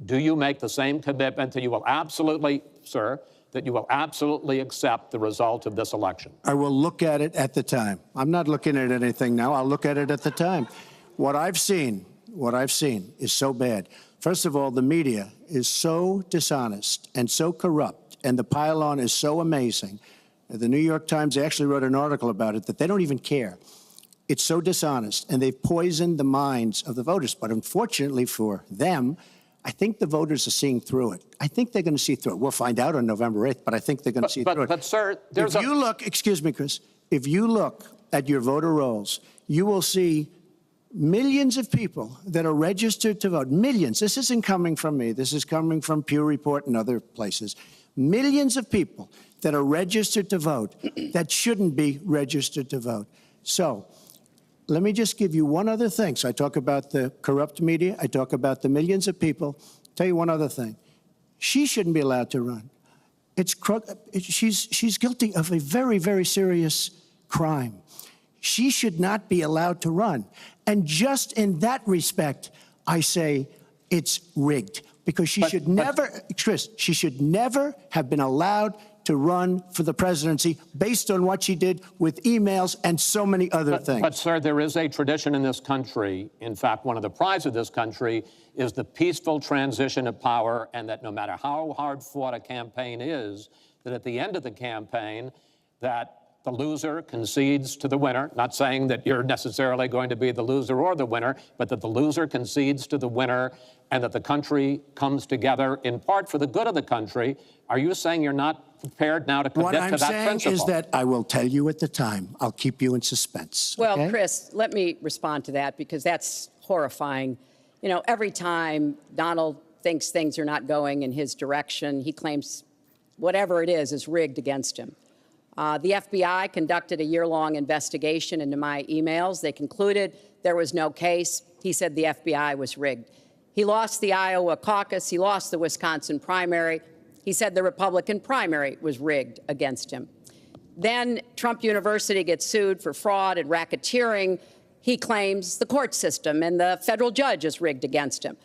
do you make the same commitment that you will absolutely, sir, that you will absolutely accept the result of this election? I will look at it at the time. I'm not looking at anything now. I'll look at it at the time. What I've seen is so bad. First of all, the media is so dishonest and so corrupt, and the pile-on is so amazing. The New York Times actually wrote an article about it that they don't even care. It's so dishonest, and they've poisoned the minds of the voters. But unfortunately for them, I think the voters are seeing through it. I think they're going to see through it. We'll find out on November 8th, but I think they're going to see through it. But, sir, there's if you look, excuse me, Chris, if you look at your voter rolls, you will see millions of people that are registered to vote. Millions. This isn't coming from me. This is coming from Pew Report and other places. Millions of people that are registered to vote that shouldn't be registered to vote. So let me just give you one other thing. So I talk about the corrupt media. I talk about the millions of people. Tell you one other thing. She shouldn't be allowed to run. She's guilty of a very, very serious crime. She should not be allowed to run. And just in that respect, I say it's rigged, because she should never have been allowed to run for the presidency based on what she did with emails and so many other things. But, sir, there is a tradition in this country. In fact, one of the prides of this country is the peaceful transition of power, and that no matter how hard fought a campaign is, that at the end of the campaign, that the loser concedes to the winner. Not saying that you're necessarily going to be the loser or the winner, but that the loser concedes to the winner and that the country comes together in part for the good of the country. Are you saying you're not prepared now to commit to that principle? What I'm saying is that I will tell you at the time. I'll keep you in suspense. Well, okay? Chris, let me respond to that, because that's horrifying. You know, every time Donald thinks things are not going in his direction, he claims whatever it is rigged against him. The FBI conducted a year-long investigation into my emails. They concluded there was no case. He said the FBI was rigged. He lost the Iowa caucus. He lost the Wisconsin primary. He said the Republican primary was rigged against him. Then Trump University gets sued for fraud and racketeering. He claims the court system and the federal judge is rigged against him.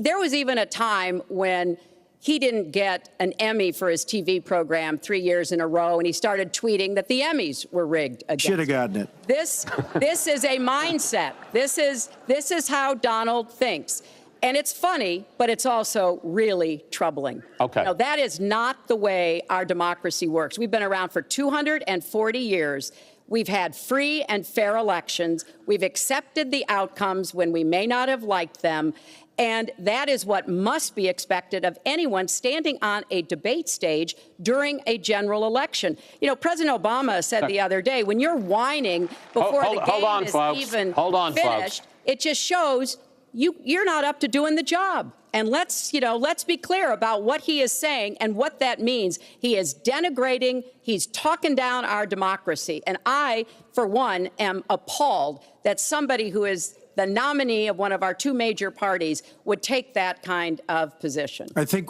There was even a time when he didn't get an Emmy for his TV program 3 years in a row, and he started tweeting that the Emmys were rigged against him. Should have gotten it. This is a mindset. This is how Donald thinks. And it's funny, but it's also really troubling. Okay. Now, that is not the way our democracy works. We've been around for 240 years. We've had free and fair elections. We've accepted the outcomes when we may not have liked them. And that is what must be expected of anyone standing on a debate stage during a general election. You know, President Obama said the other day, when you're whining before the game is even finished, it just shows you're not up to doing the job. And let's be clear about what he is saying and what that means. He is denigrating, he's talking down our democracy. And I, for one, am appalled that somebody who is the nominee of one of our two major parties would take that kind of position. I think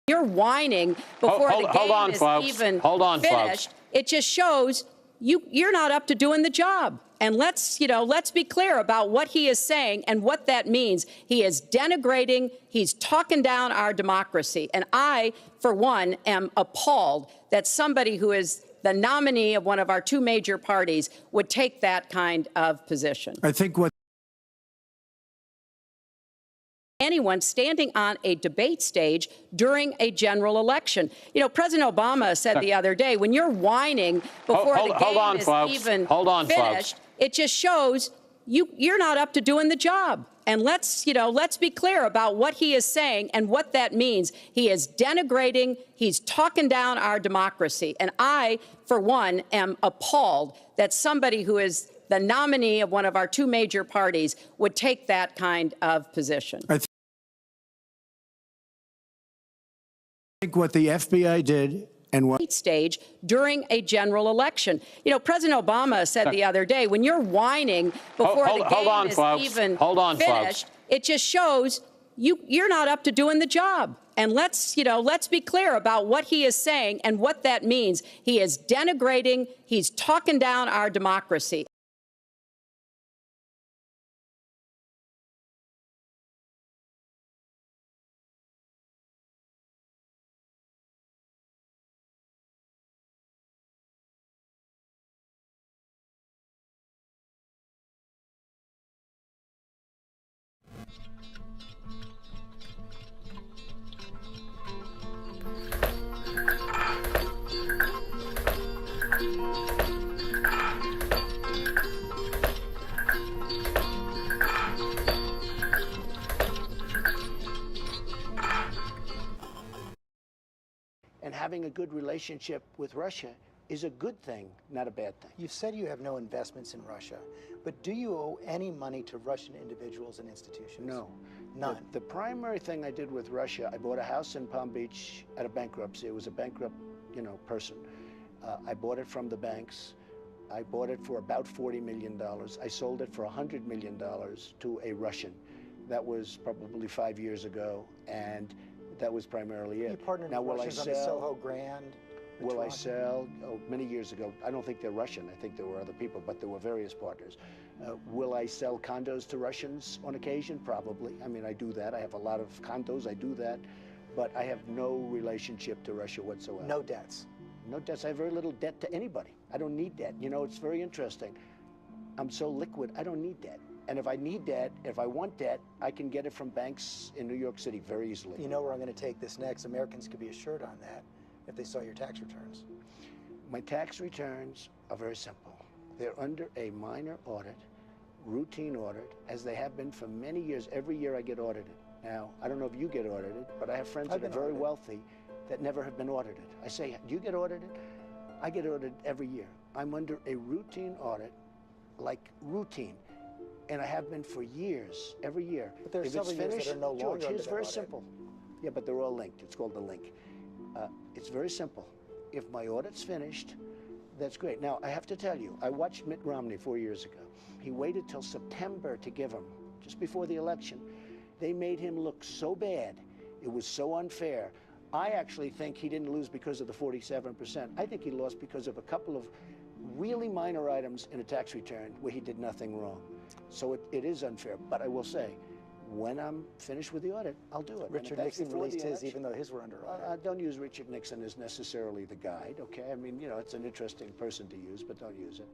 you're whining before the game is even finished. It just shows you're not up to doing the job. And let's be clear about what he is saying and what that means. He is denigrating, he's talking down our democracy. And I, for one, am appalled that somebody who is the nominee of one of our two major parties would take that kind of position. I think what anyone standing on a debate stage during a general election. You know, President Obama said the other day, when you're whining before the game is even finished, it just shows you're not up to doing the job. And let's be clear about what he is saying and what that means. He is denigrating, he's talking down our democracy. And I, for one, am appalled that somebody who is the nominee of one of our two major parties would take that kind of position. think what the FBI did and what stage during a general election. You know, President Obama said the other day, when you're whining before the game is even finished, it just shows you're not up to doing the job. And let's be clear about what he is saying and what that means. He is denigrating, he's talking down our democracy. and having a good relationship with Russia is a good thing, not a bad thing. You've said you have no investments in Russia, but do you owe any money to Russian individuals and institutions? No. None. The primary thing I did with Russia, I bought a house in Palm Beach at a bankruptcy. It was a bankrupt, person. I bought it from the banks. I bought it for about $40 million. I sold it for $100 million to a Russian. That was probably 5 years ago, and that was primarily it. You partnered now, with will I Russians on the sell? Soho Grand. Will I sell? Oh, many years ago. I don't think they're Russian. I think there were other people, but there were various partners. Will I sell condos to Russians on occasion? Probably. I mean, I do that. I have a lot of condos. I do that. But I have no relationship to Russia whatsoever. No debts. No debts. I have very little debt to anybody. I don't need debt. You know, it's very interesting. I'm so liquid, I don't need debt. And if I need debt, if I want debt, I can get it from banks in New York City very easily. You know where I'm going to take this next. Americans could be assured on that if they saw your tax returns. My tax returns are very simple. They're under a minor audit, routine audit, as they have been for many years. Every year I get audited. Now, I don't know if you get audited, but I have friends that are very wealthy that never have been audited. I say, do you get audited? I get audited every year. I'm under a routine audit, like routine. And I have been for years, every year. But there are several years that are no longer George, under here's that very audit. simple. Yeah, but they're all linked. It's called the link. It's very simple. If my audit's finished, that's great. Now, I have to tell you, I watched Mitt Romney 4 years ago. He waited till September to give him, just before the election. They made him look so bad. It was so unfair. I actually think he didn't lose because of the 47%. I think he lost because of a couple of really minor items in a tax return where he did nothing wrong. So it is unfair. But I will say, when I'm finished with the audit, I'll do it. Richard Nixon released his, even though his were under audit. Don't use Richard Nixon as necessarily the guide, okay? I mean, it's an interesting person to use, but don't use it.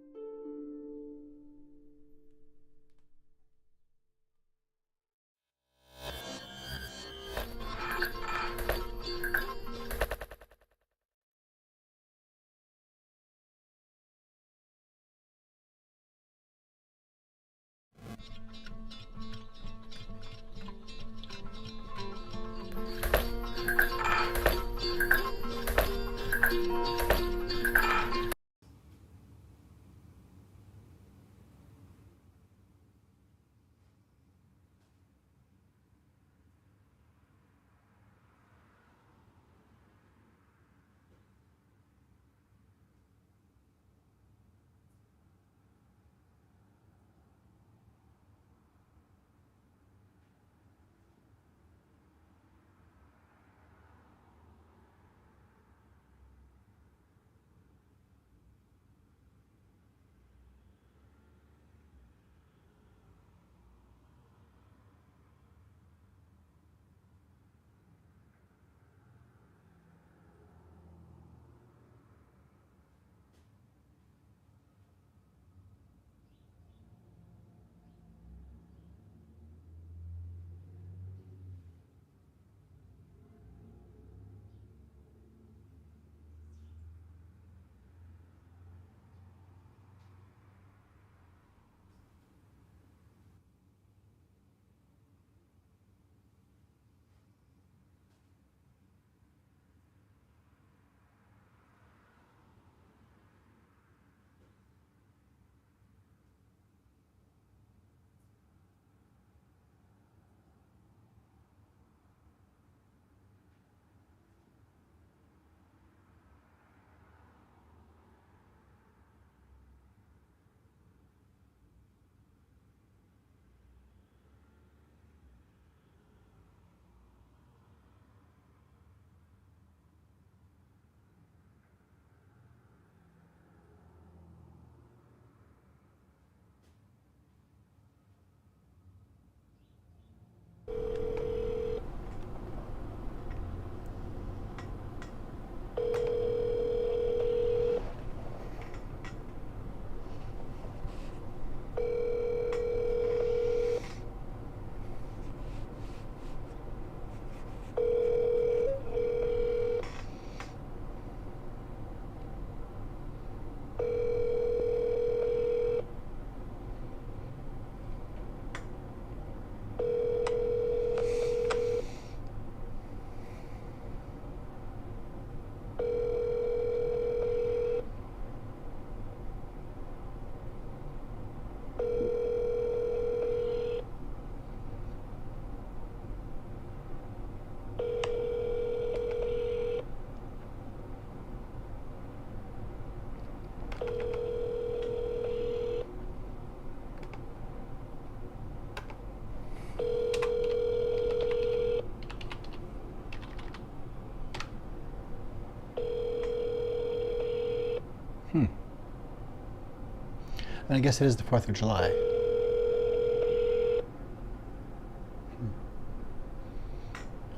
And I guess it is the 4th of July.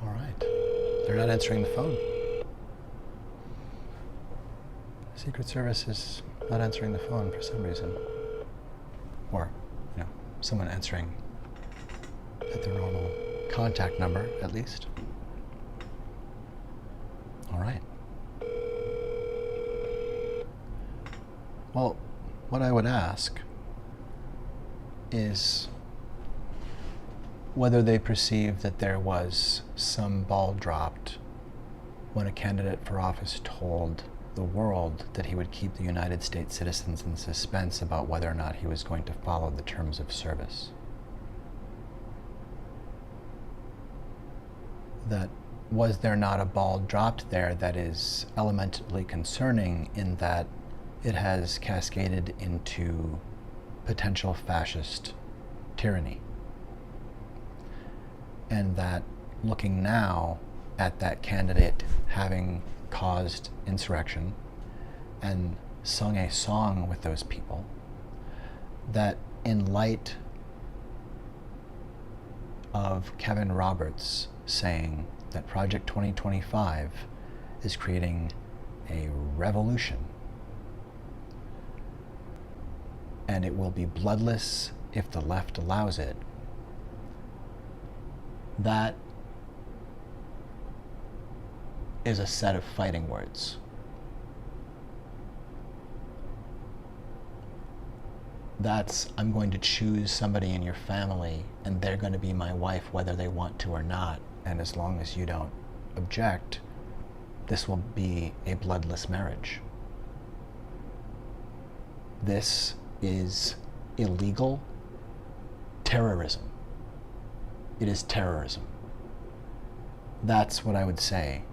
All right. They're not answering the phone. Secret Service is not answering the phone for some reason. Or, someone answering at their normal contact number, at least. All right. Well, what I would ask is whether they perceive that there was some ball dropped when a candidate for office told the world that he would keep the United States citizens in suspense about whether or not he was going to follow the terms of service. That was there not a ball dropped there that is elementally concerning in that it has cascaded into potential fascist tyranny? And that looking now at that candidate having caused insurrection and sung a song with those people, that in light of Kevin Roberts saying that Project 2025 is creating a revolution and it will be bloodless if the left allows it, that is a set of fighting words. That's, I'm going to choose somebody in your family and they're going to be my wife whether they want to or not, and as long as you don't object, this will be a bloodless marriage. This is illegal terrorism. It is terrorism. That's what I would say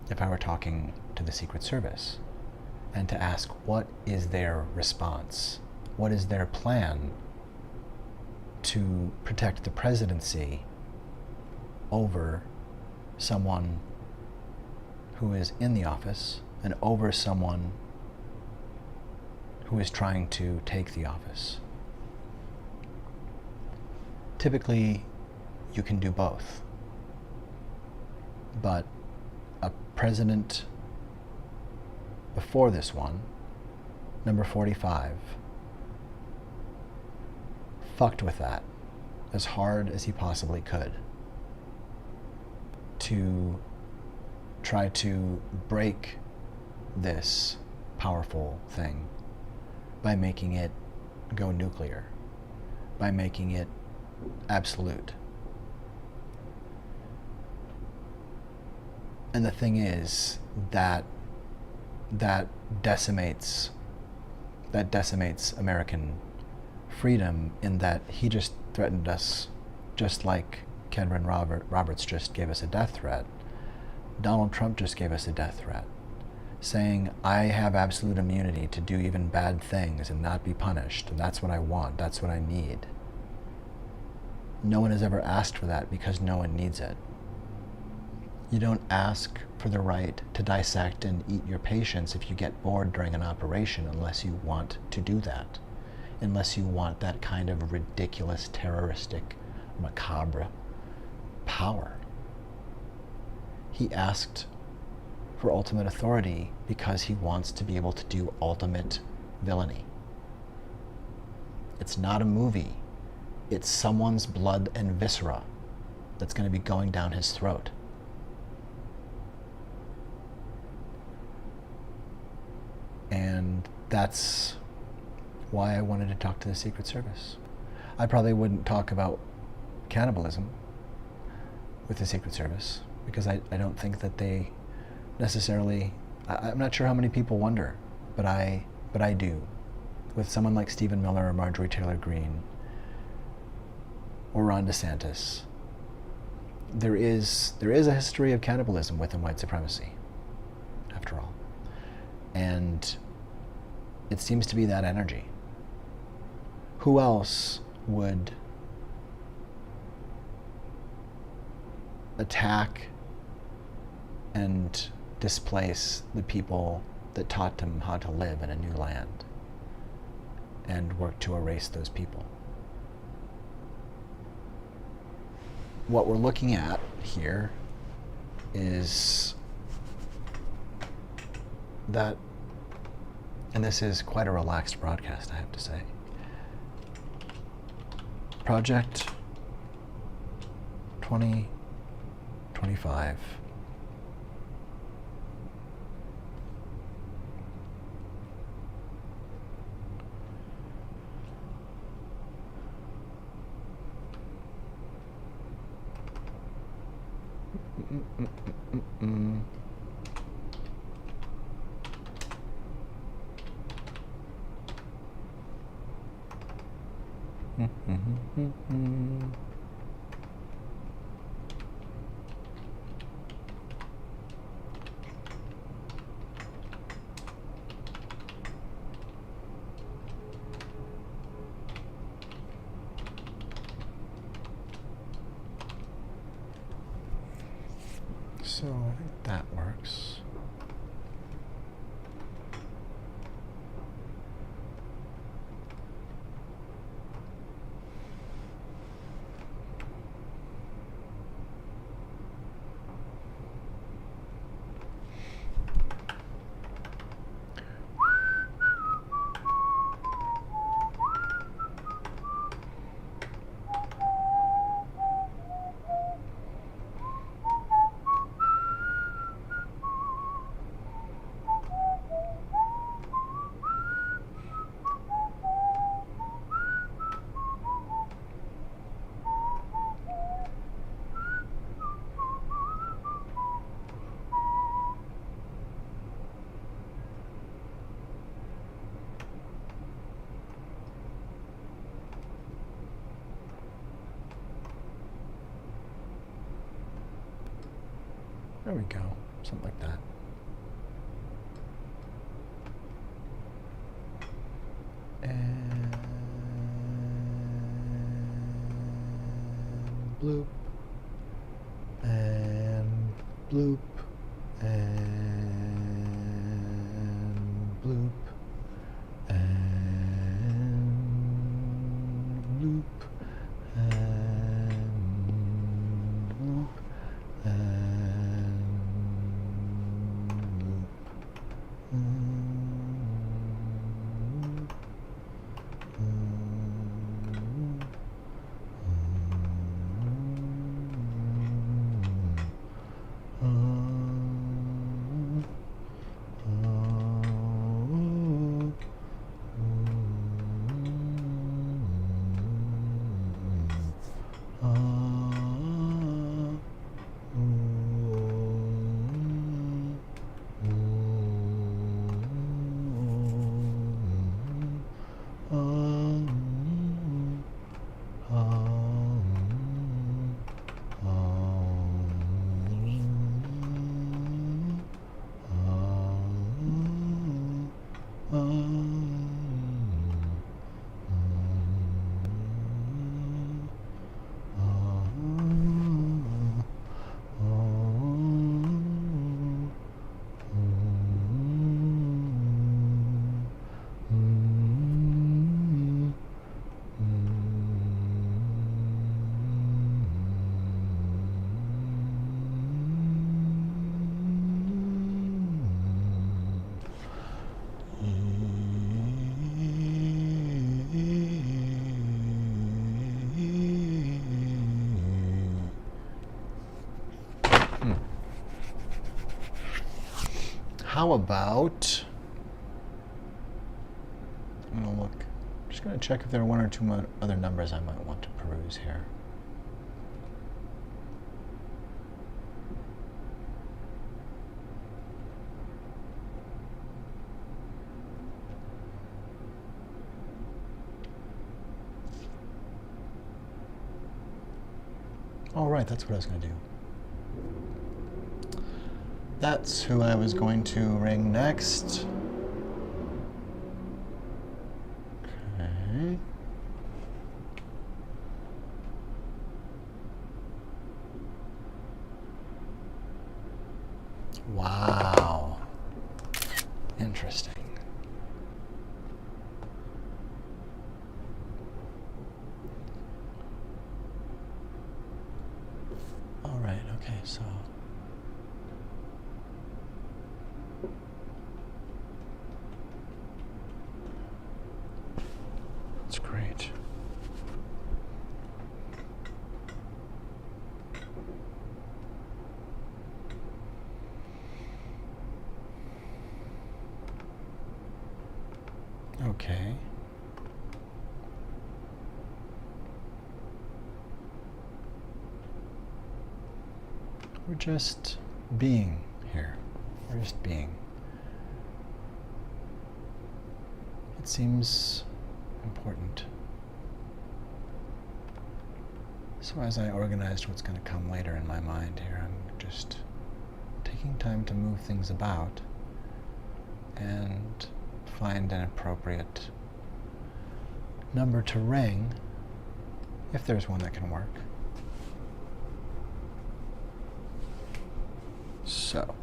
if I were talking to the Secret Service, and to ask what is their response? What is their plan to protect the presidency over someone who is in the office and over someone who is trying to take the office? Typically, you can do both. But a president before this one, number 45, fucked with that as hard as he possibly could to try to break this powerful thing by making it go nuclear, by making it absolute. And the thing is that decimates American freedom, in that he just threatened us just like Kevin Roberts just gave us a death threat. Donald Trump just gave us a death threat, saying, I have absolute immunity to do even bad things and not be punished, and that's what I want, that's what I need. No one has ever asked for that because no one needs it. You don't ask for the right to dissect and eat your patients if you get bored during an operation, unless you want to do that. Unless you want that kind of ridiculous, terroristic, macabre power. He asked for ultimate authority because he wants to be able to do ultimate villainy. It's not a movie. It's someone's blood and viscera that's going to be going down his throat. And that's why I wanted to talk to the Secret Service. I probably wouldn't talk about cannibalism with the Secret Service because I don't think that they necessarily, I'm not sure how many people wonder, but I do. With someone like Stephen Miller or Marjorie Taylor Greene or Ron DeSantis, there is a history of cannibalism within white supremacy, after all. And it seems to be that energy. Who else would attack and displace the people that taught them how to live in a new land? and work to erase those people. What we're looking at here is that, and this is quite a relaxed broadcast, I have to say. Project 2025. So I think that works. There we go, something like that. And bloop, and bloop, and bloop, and bloop, and bloop, and how about, I'm gonna look, I'm just gonna check if there are one or two other numbers I might want to peruse here. All right, that's what I was gonna do. That's who I was going to ring next. Okay. Wow. Interesting. Okay, so that's great. Okay. We're just being here. We're just being. It seems important. So as I organized what's going to come later in my mind here, I'm just taking time to move things about and find an appropriate number to ring, if there's one that can work. So.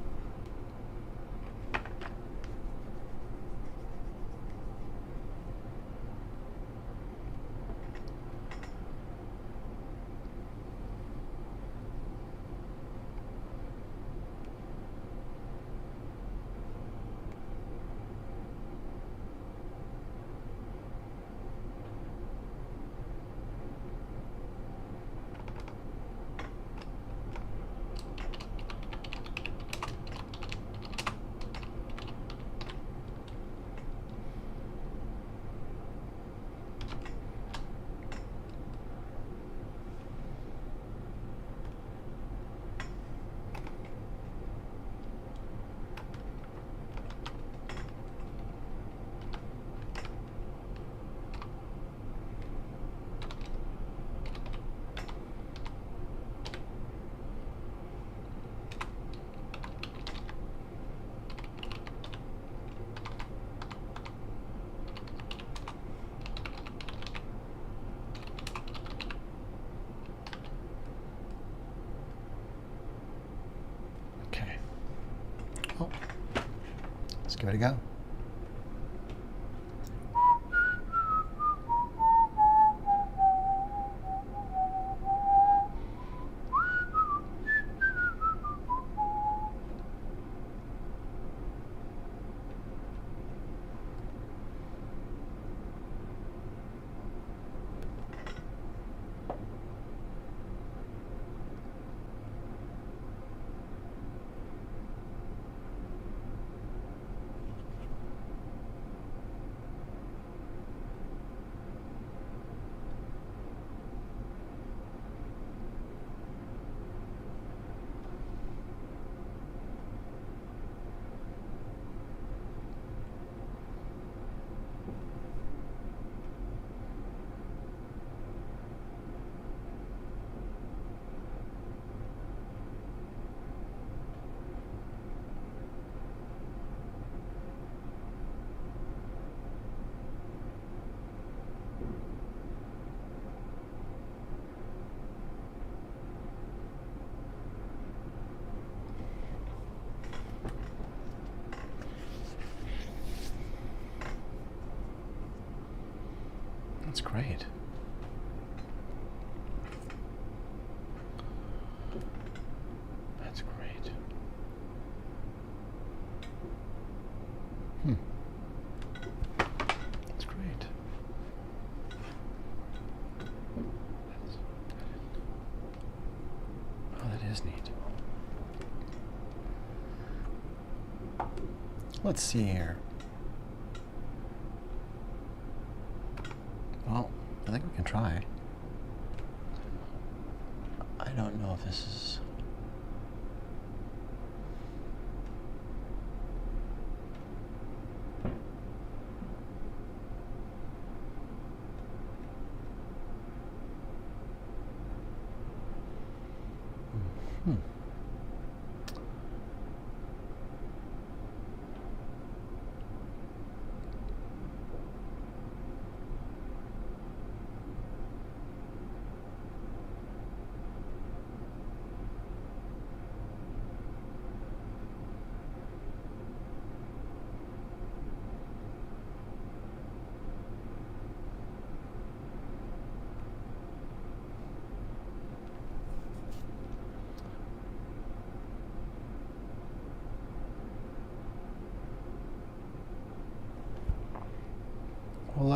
Oh, let's give it a go. That's great. That's great. That's great. Oh, that is neat. Let's see here. Well, I think we can try. I don't know if this is...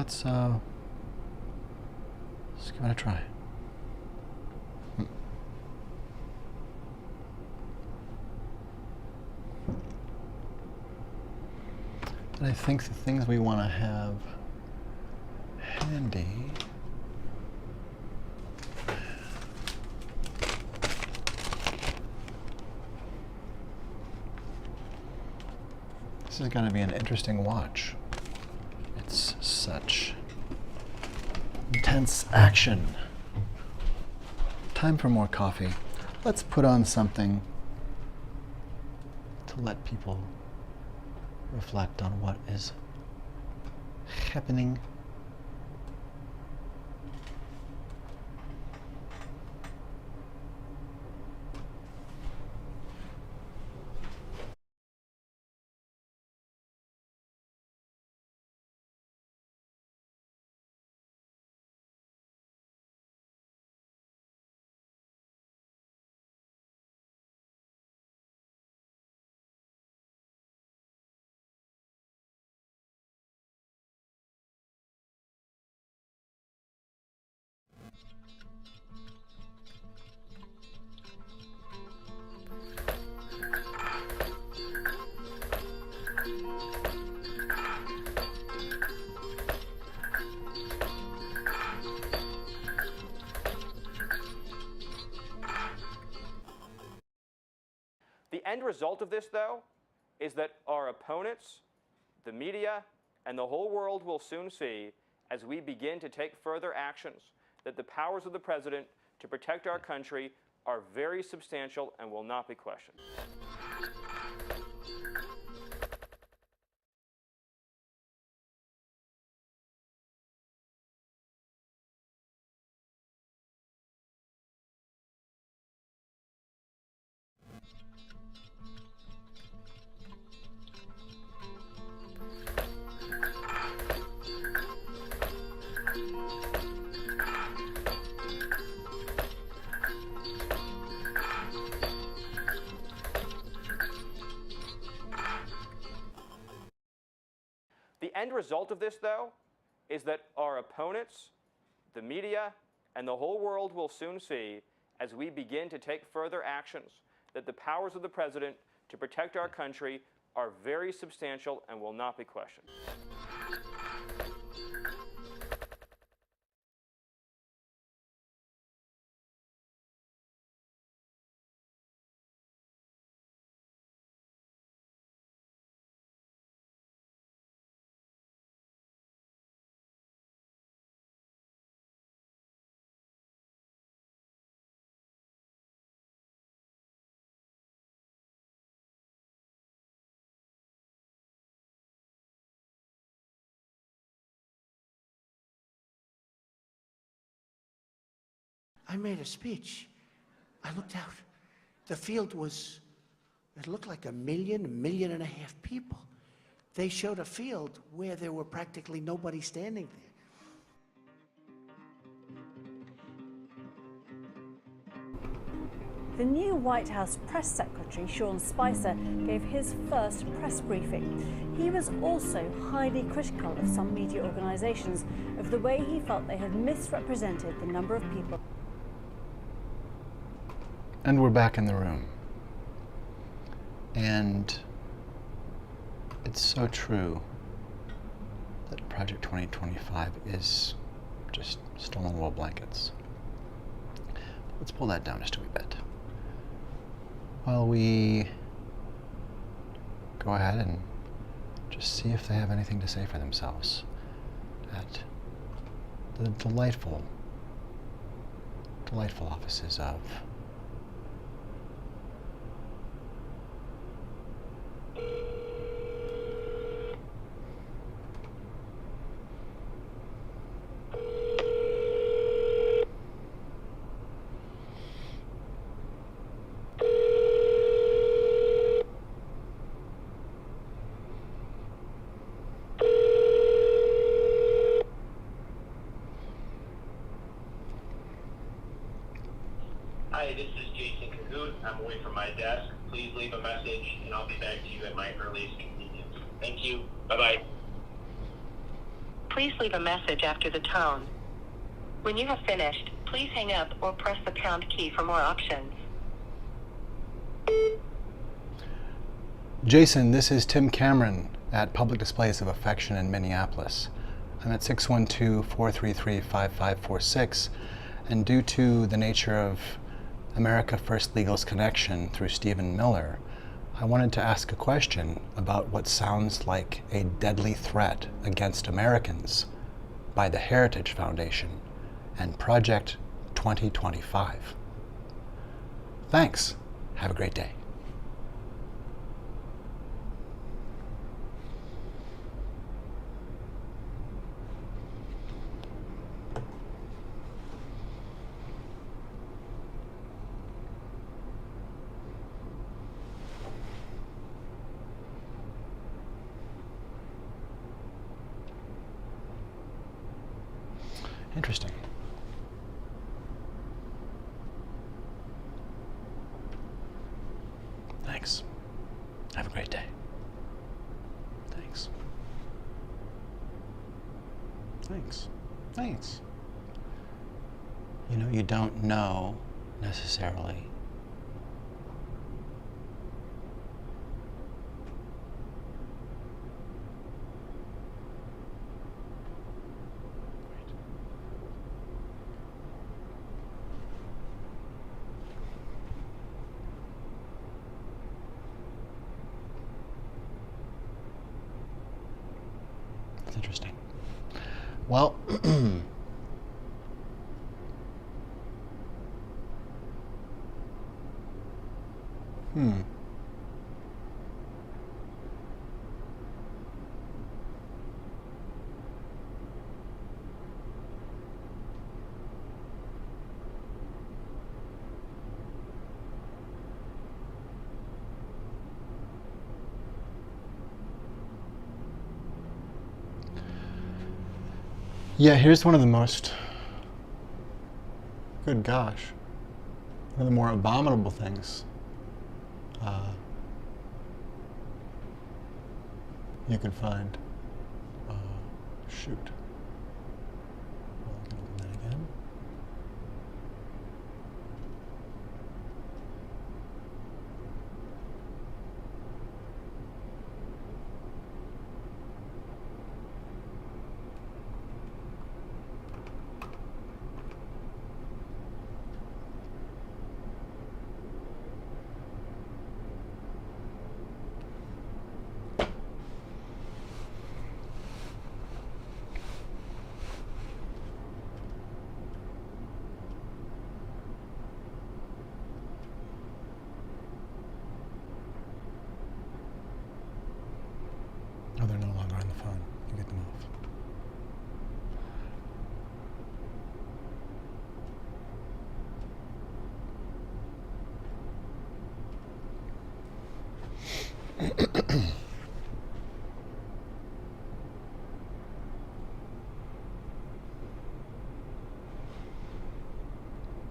let's give it a try. And I think the things we want to have handy this is going to be an interesting watch. It's such intense action. Time for more coffee. Let's put on something to let people reflect on what is happening. The end result of this, though, is that our opponents, the media, and the whole world will soon see, as we begin to take further actions, that the powers of the president to protect our country are very substantial and will not be questioned. The end result of this, though, is that our opponents, the media, and the whole world will soon see, as we begin to take further actions, that the powers of the president to protect our country are very substantial and will not be questioned. I made a speech. I looked out. The field was, it looked like 1 million, 1.5 million people. They showed a field where there were practically nobody standing there. The new White House press secretary, Sean Spicer, gave his first press briefing. He was also highly critical of some media organizations of the way he felt they had misrepresented the number of people. And we're back in the room. And it's so true that Project 2025 is just stolen wool blankets. Let's pull that down just a wee bit. While we go ahead and just see if they have anything to say for themselves at the delightful offices of Hi, this is Jason Cahoot. I'm away from my desk. Please leave a message, and I'll be back to you at my earliest convenience. Thank you. Bye-bye. Please leave a message after the tone. When you have finished, please hang up or press the pound key for more options. Jason, this is Tim Cameron at Public Displays of Affection in Minneapolis. I'm at 612-433-5546, and due to the nature of America First Legal's connection through Stephen Miller, I wanted to ask a question about what sounds like a deadly threat against Americans by the Heritage Foundation and Project 2025. Thanks. Have a great day. Interesting. Thanks. Have a great day. Thanks. Thanks. Thanks. You know, you don't know necessarily It's interesting. Well, yeah, here's one of the most, good gosh, one of the more abominable things you can find. Shoot. Well, I'm gonna do that again. Oh, they're no longer on the phone. You get them off.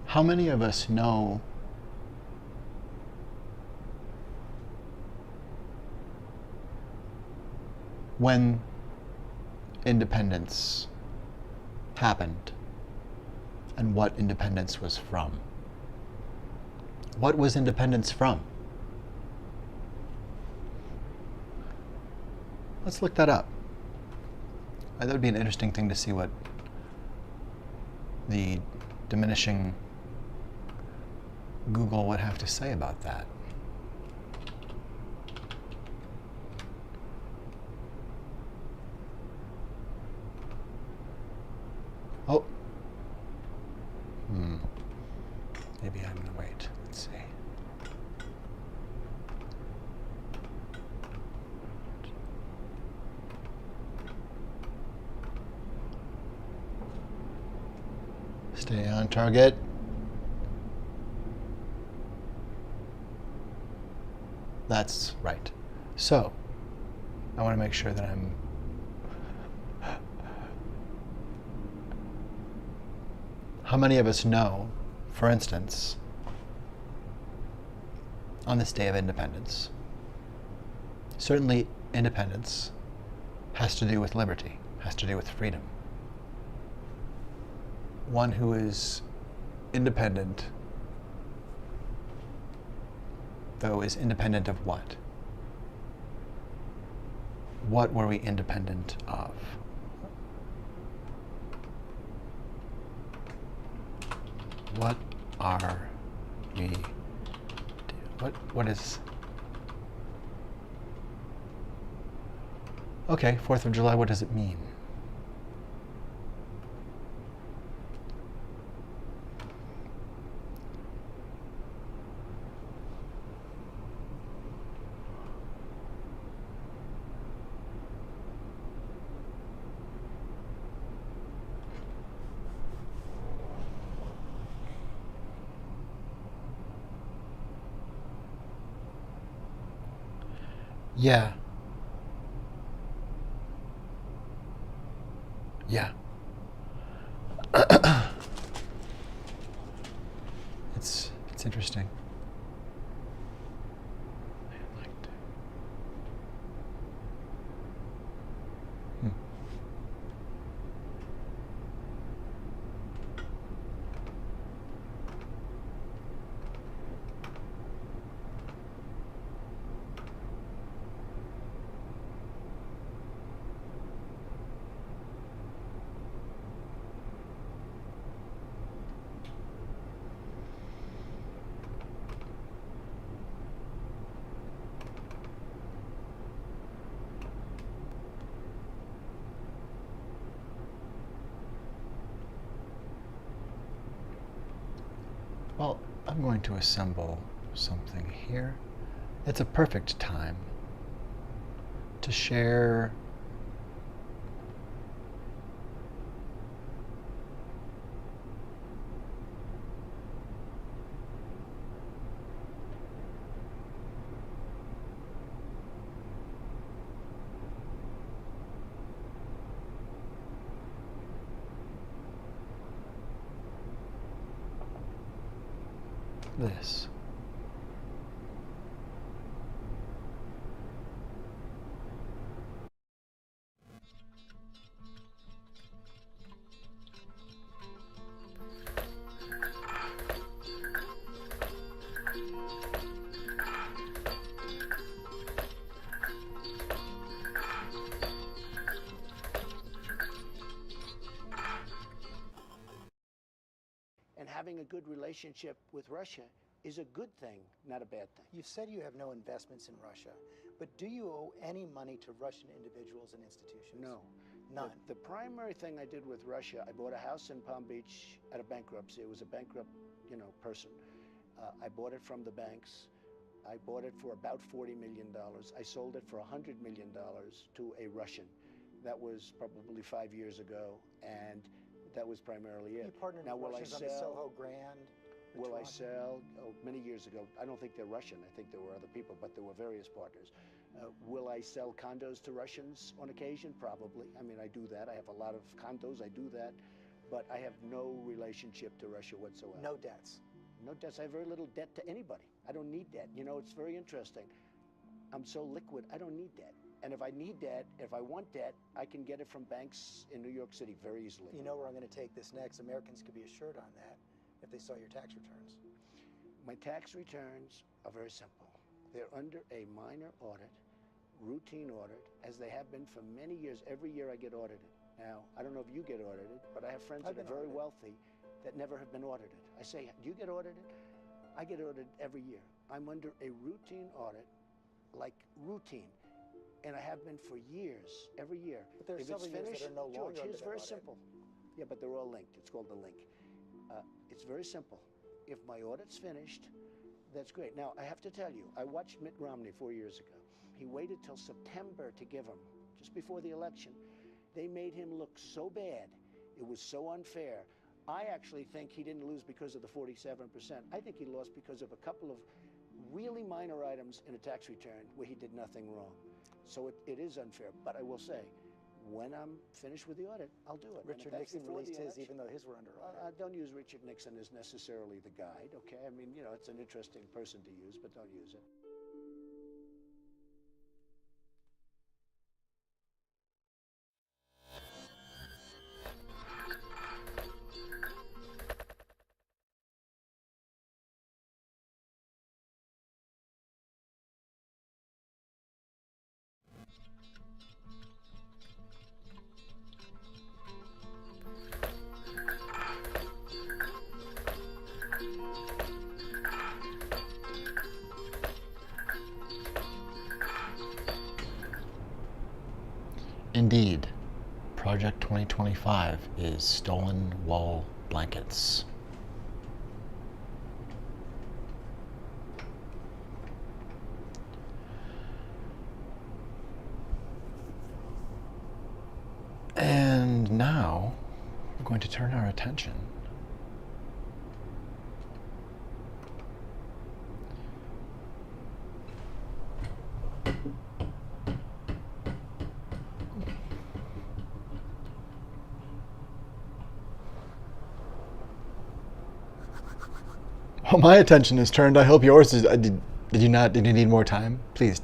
How many of us know when independence happened and what independence was from? What was independence from? Let's look that up. That would be an interesting thing to see what the diminishing Google would have to say about that. Oh. Maybe I'm gonna wait. Let's see. Stay on target. That's right. So, I want to make sure that I'm how many of us know, for instance, on this day of independence, certainly independence has to do with liberty. has to do with freedom. One who is independent, though, is independent of what? What were we independent of? What are we? What is? Okay, 4th of July, what does it mean? Yeah. Yeah. It's interesting. I'd like to. Well, I'm going to assemble something here. It's a perfect time to share this. And having a good relationship with Russia is a good thing, not a bad thing. You said you have no investments in Russia, but do you owe any money to Russian individuals and institutions? No. None. The primary thing I did with Russia, I bought a house in Palm Beach at a bankruptcy. It was a bankrupt, person. I bought it from the banks. I bought it for about $40 million. I sold it for $100 million to a Russian. That was probably 5 years ago, and that was primarily it. You partnered Now, with will I Russians on the sell? Soho Grand? the Will I Toronto- sell? Oh, many years ago. I don't think they're Russian. I think there were other people, but there were various partners. Will I sell condos to Russians on occasion? Probably. I mean, I do that. I have a lot of condos. I do that. But I have no relationship to Russia whatsoever. No debts. No debts. I have very little debt to anybody. I don't need debt. You know, it's very interesting. I'm so liquid, I don't need debt. And if I need debt, if I want debt, I can get it from banks in New York City very easily. You know where I'm going to take this next. Americans could be assured on that if they saw your tax returns. My tax returns are very simple. They're under a minor audit, routine audit, as they have been for many years. Every year I get audited. Now, I don't know if you get audited, but I have friends I've that are been very audited. wealthy that never have been audited. I say, do you get audited? I get audited every year. I'm under a routine audit, like routine. And I have been for years, every year. But there are If it's several years finished, that are no longer George, under here's that very audit. simple. Yeah, but they're all linked. It's called the link. It's very simple. If my audit's finished, that's great. Now, I have to tell you, I watched Mitt Romney 4 years ago. He waited till September to give him, just before the election. They made him look so bad. It was so unfair. I actually think he didn't lose because of the 47%. I think he lost because of a couple of really minor items in a tax return where he did nothing wrong. So it is unfair. But I will say, when I'm finished with the audit, I'll do it. And if Richard that's Nixon before the released his, election- even though his were under audit. Don't use Richard Nixon as necessarily the guide, okay? I mean, you know, it's an interesting person to use, but don't use it. Indeed, Project 2025 is stolen wool blankets. And now we're going to turn our attention well, my attention is turned. I hope yours is. Did you not? Did you need more time? Please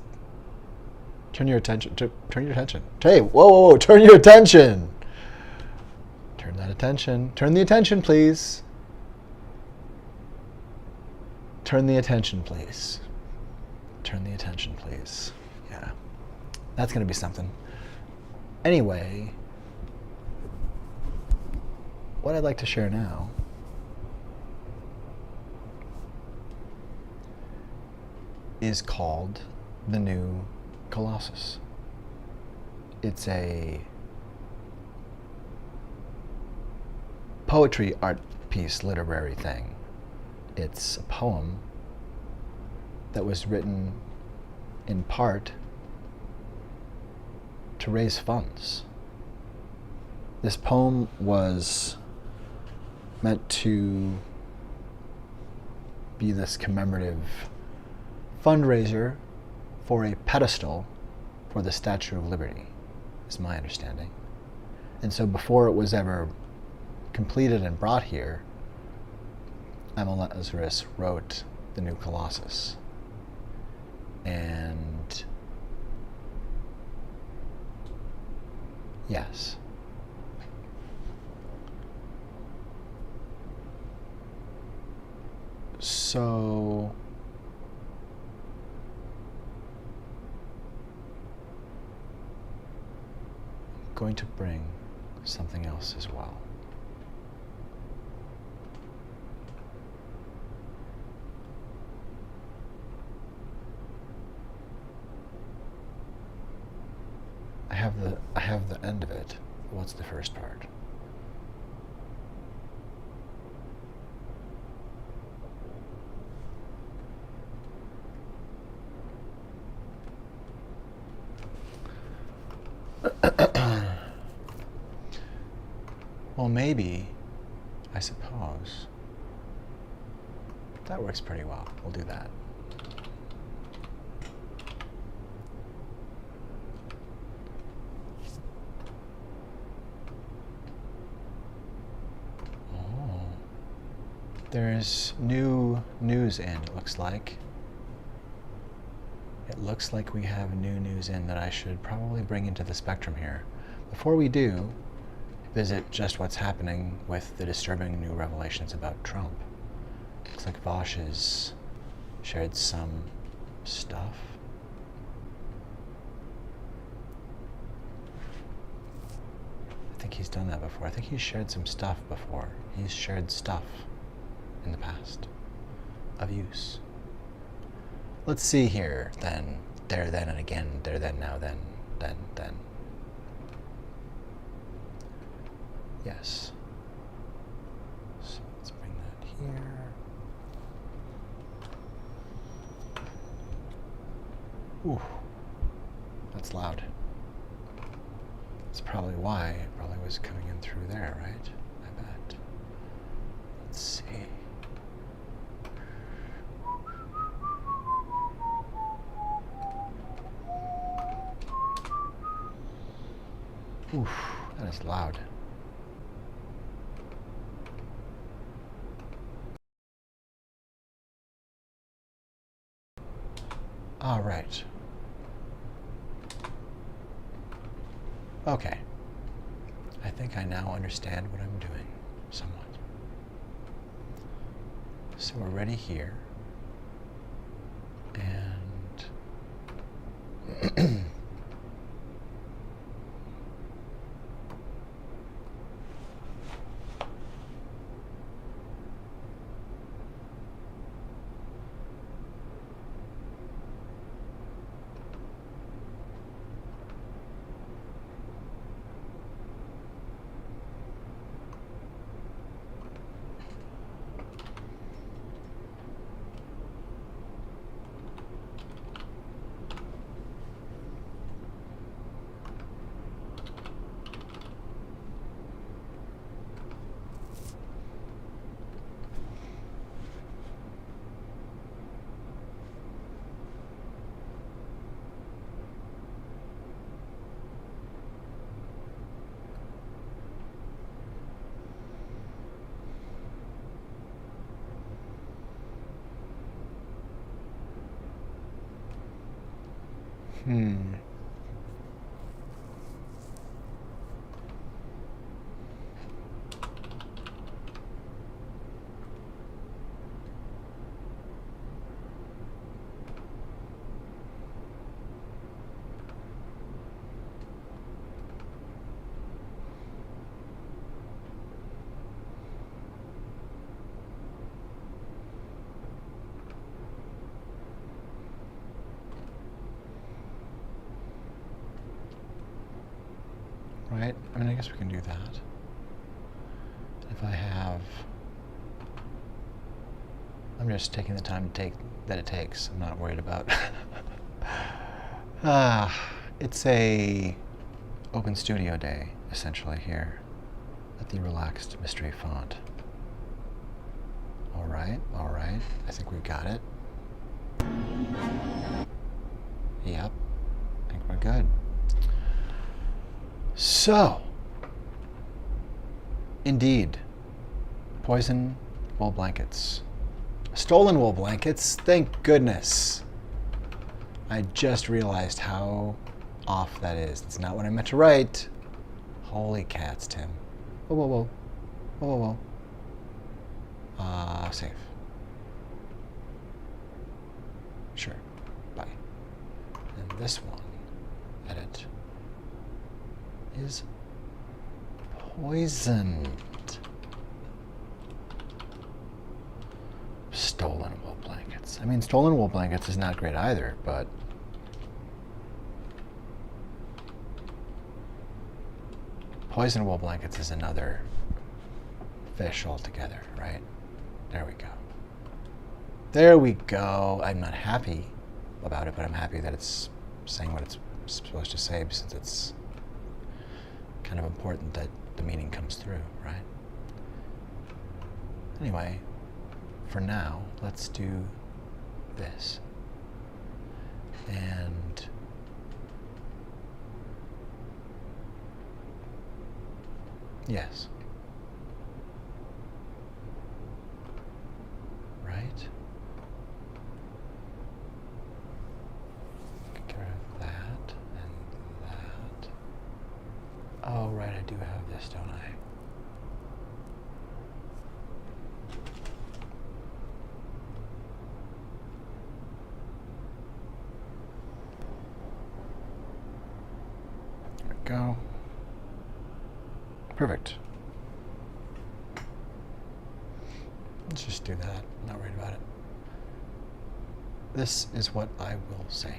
turn your attention. Turn your attention. Hey, whoa! Turn your attention. Turn that attention. Turn the attention, please. Turn the attention, please. Turn the attention, please. Yeah, that's gonna be something. Anyway, what I'd like to share now is called The New Colossus. It's a poetry art piece, literary thing. It's a poem that was written in part to raise funds. This poem was meant to be this commemorative fundraiser for a pedestal for the Statue of Liberty, is my understanding. And so before it was ever completed and brought here, Emma Lazarus wrote The New Colossus. And yes, so I'm going to bring something else as well. I have the end of it. What's the first part? Well, maybe, I suppose. That works pretty well. We'll do that. There's new news in, it looks like. It looks like we have new news in that I should probably bring into the spectrum here. Before we do, visit just what's happening with the disturbing new revelations about Trump. Looks like Vosh has shared some stuff. I think he's done that before. I think he's shared some stuff before. He's shared stuff in the past of use. Let's see here, then. There, then, and again. There, then, now, then. Then. Yes. So let's bring that here. Ooh. That's loud. That's probably why it probably was coming in through there, right? I bet. Let's see. Oof, that is loud. All right. Okay. I think I now understand what I'm doing, somewhat. So we're ready here. And Right? I mean, I guess we can do that. If I have... I'm just taking the time that it takes. I'm not worried about... it's a open studio day, essentially, here at the Relaxed Mystery Font. All right. I think we've got it. Yep. I think we're good. So, indeed, poison wool blankets. Stolen wool blankets, thank goodness. I just realized how off that is. It's not what I meant to write. Holy cats, Tim. Whoa. Save. Sure, bye. And this one, edit, is poisoned. Stolen wool blankets. I mean, stolen wool blankets is not great either, but poison wool blankets is another fish altogether, right? There we go. There we go. I'm not happy about it, but I'm happy that it's saying what it's supposed to say, since it's kind of important that the meaning comes through, right? Anyway, for now, let's do this. And yes. Right? Get rid of that and that. Oh, right, I do have this, don't I? There we go. Perfect. Let's just do that. I'm not worried about it. This is what I will say.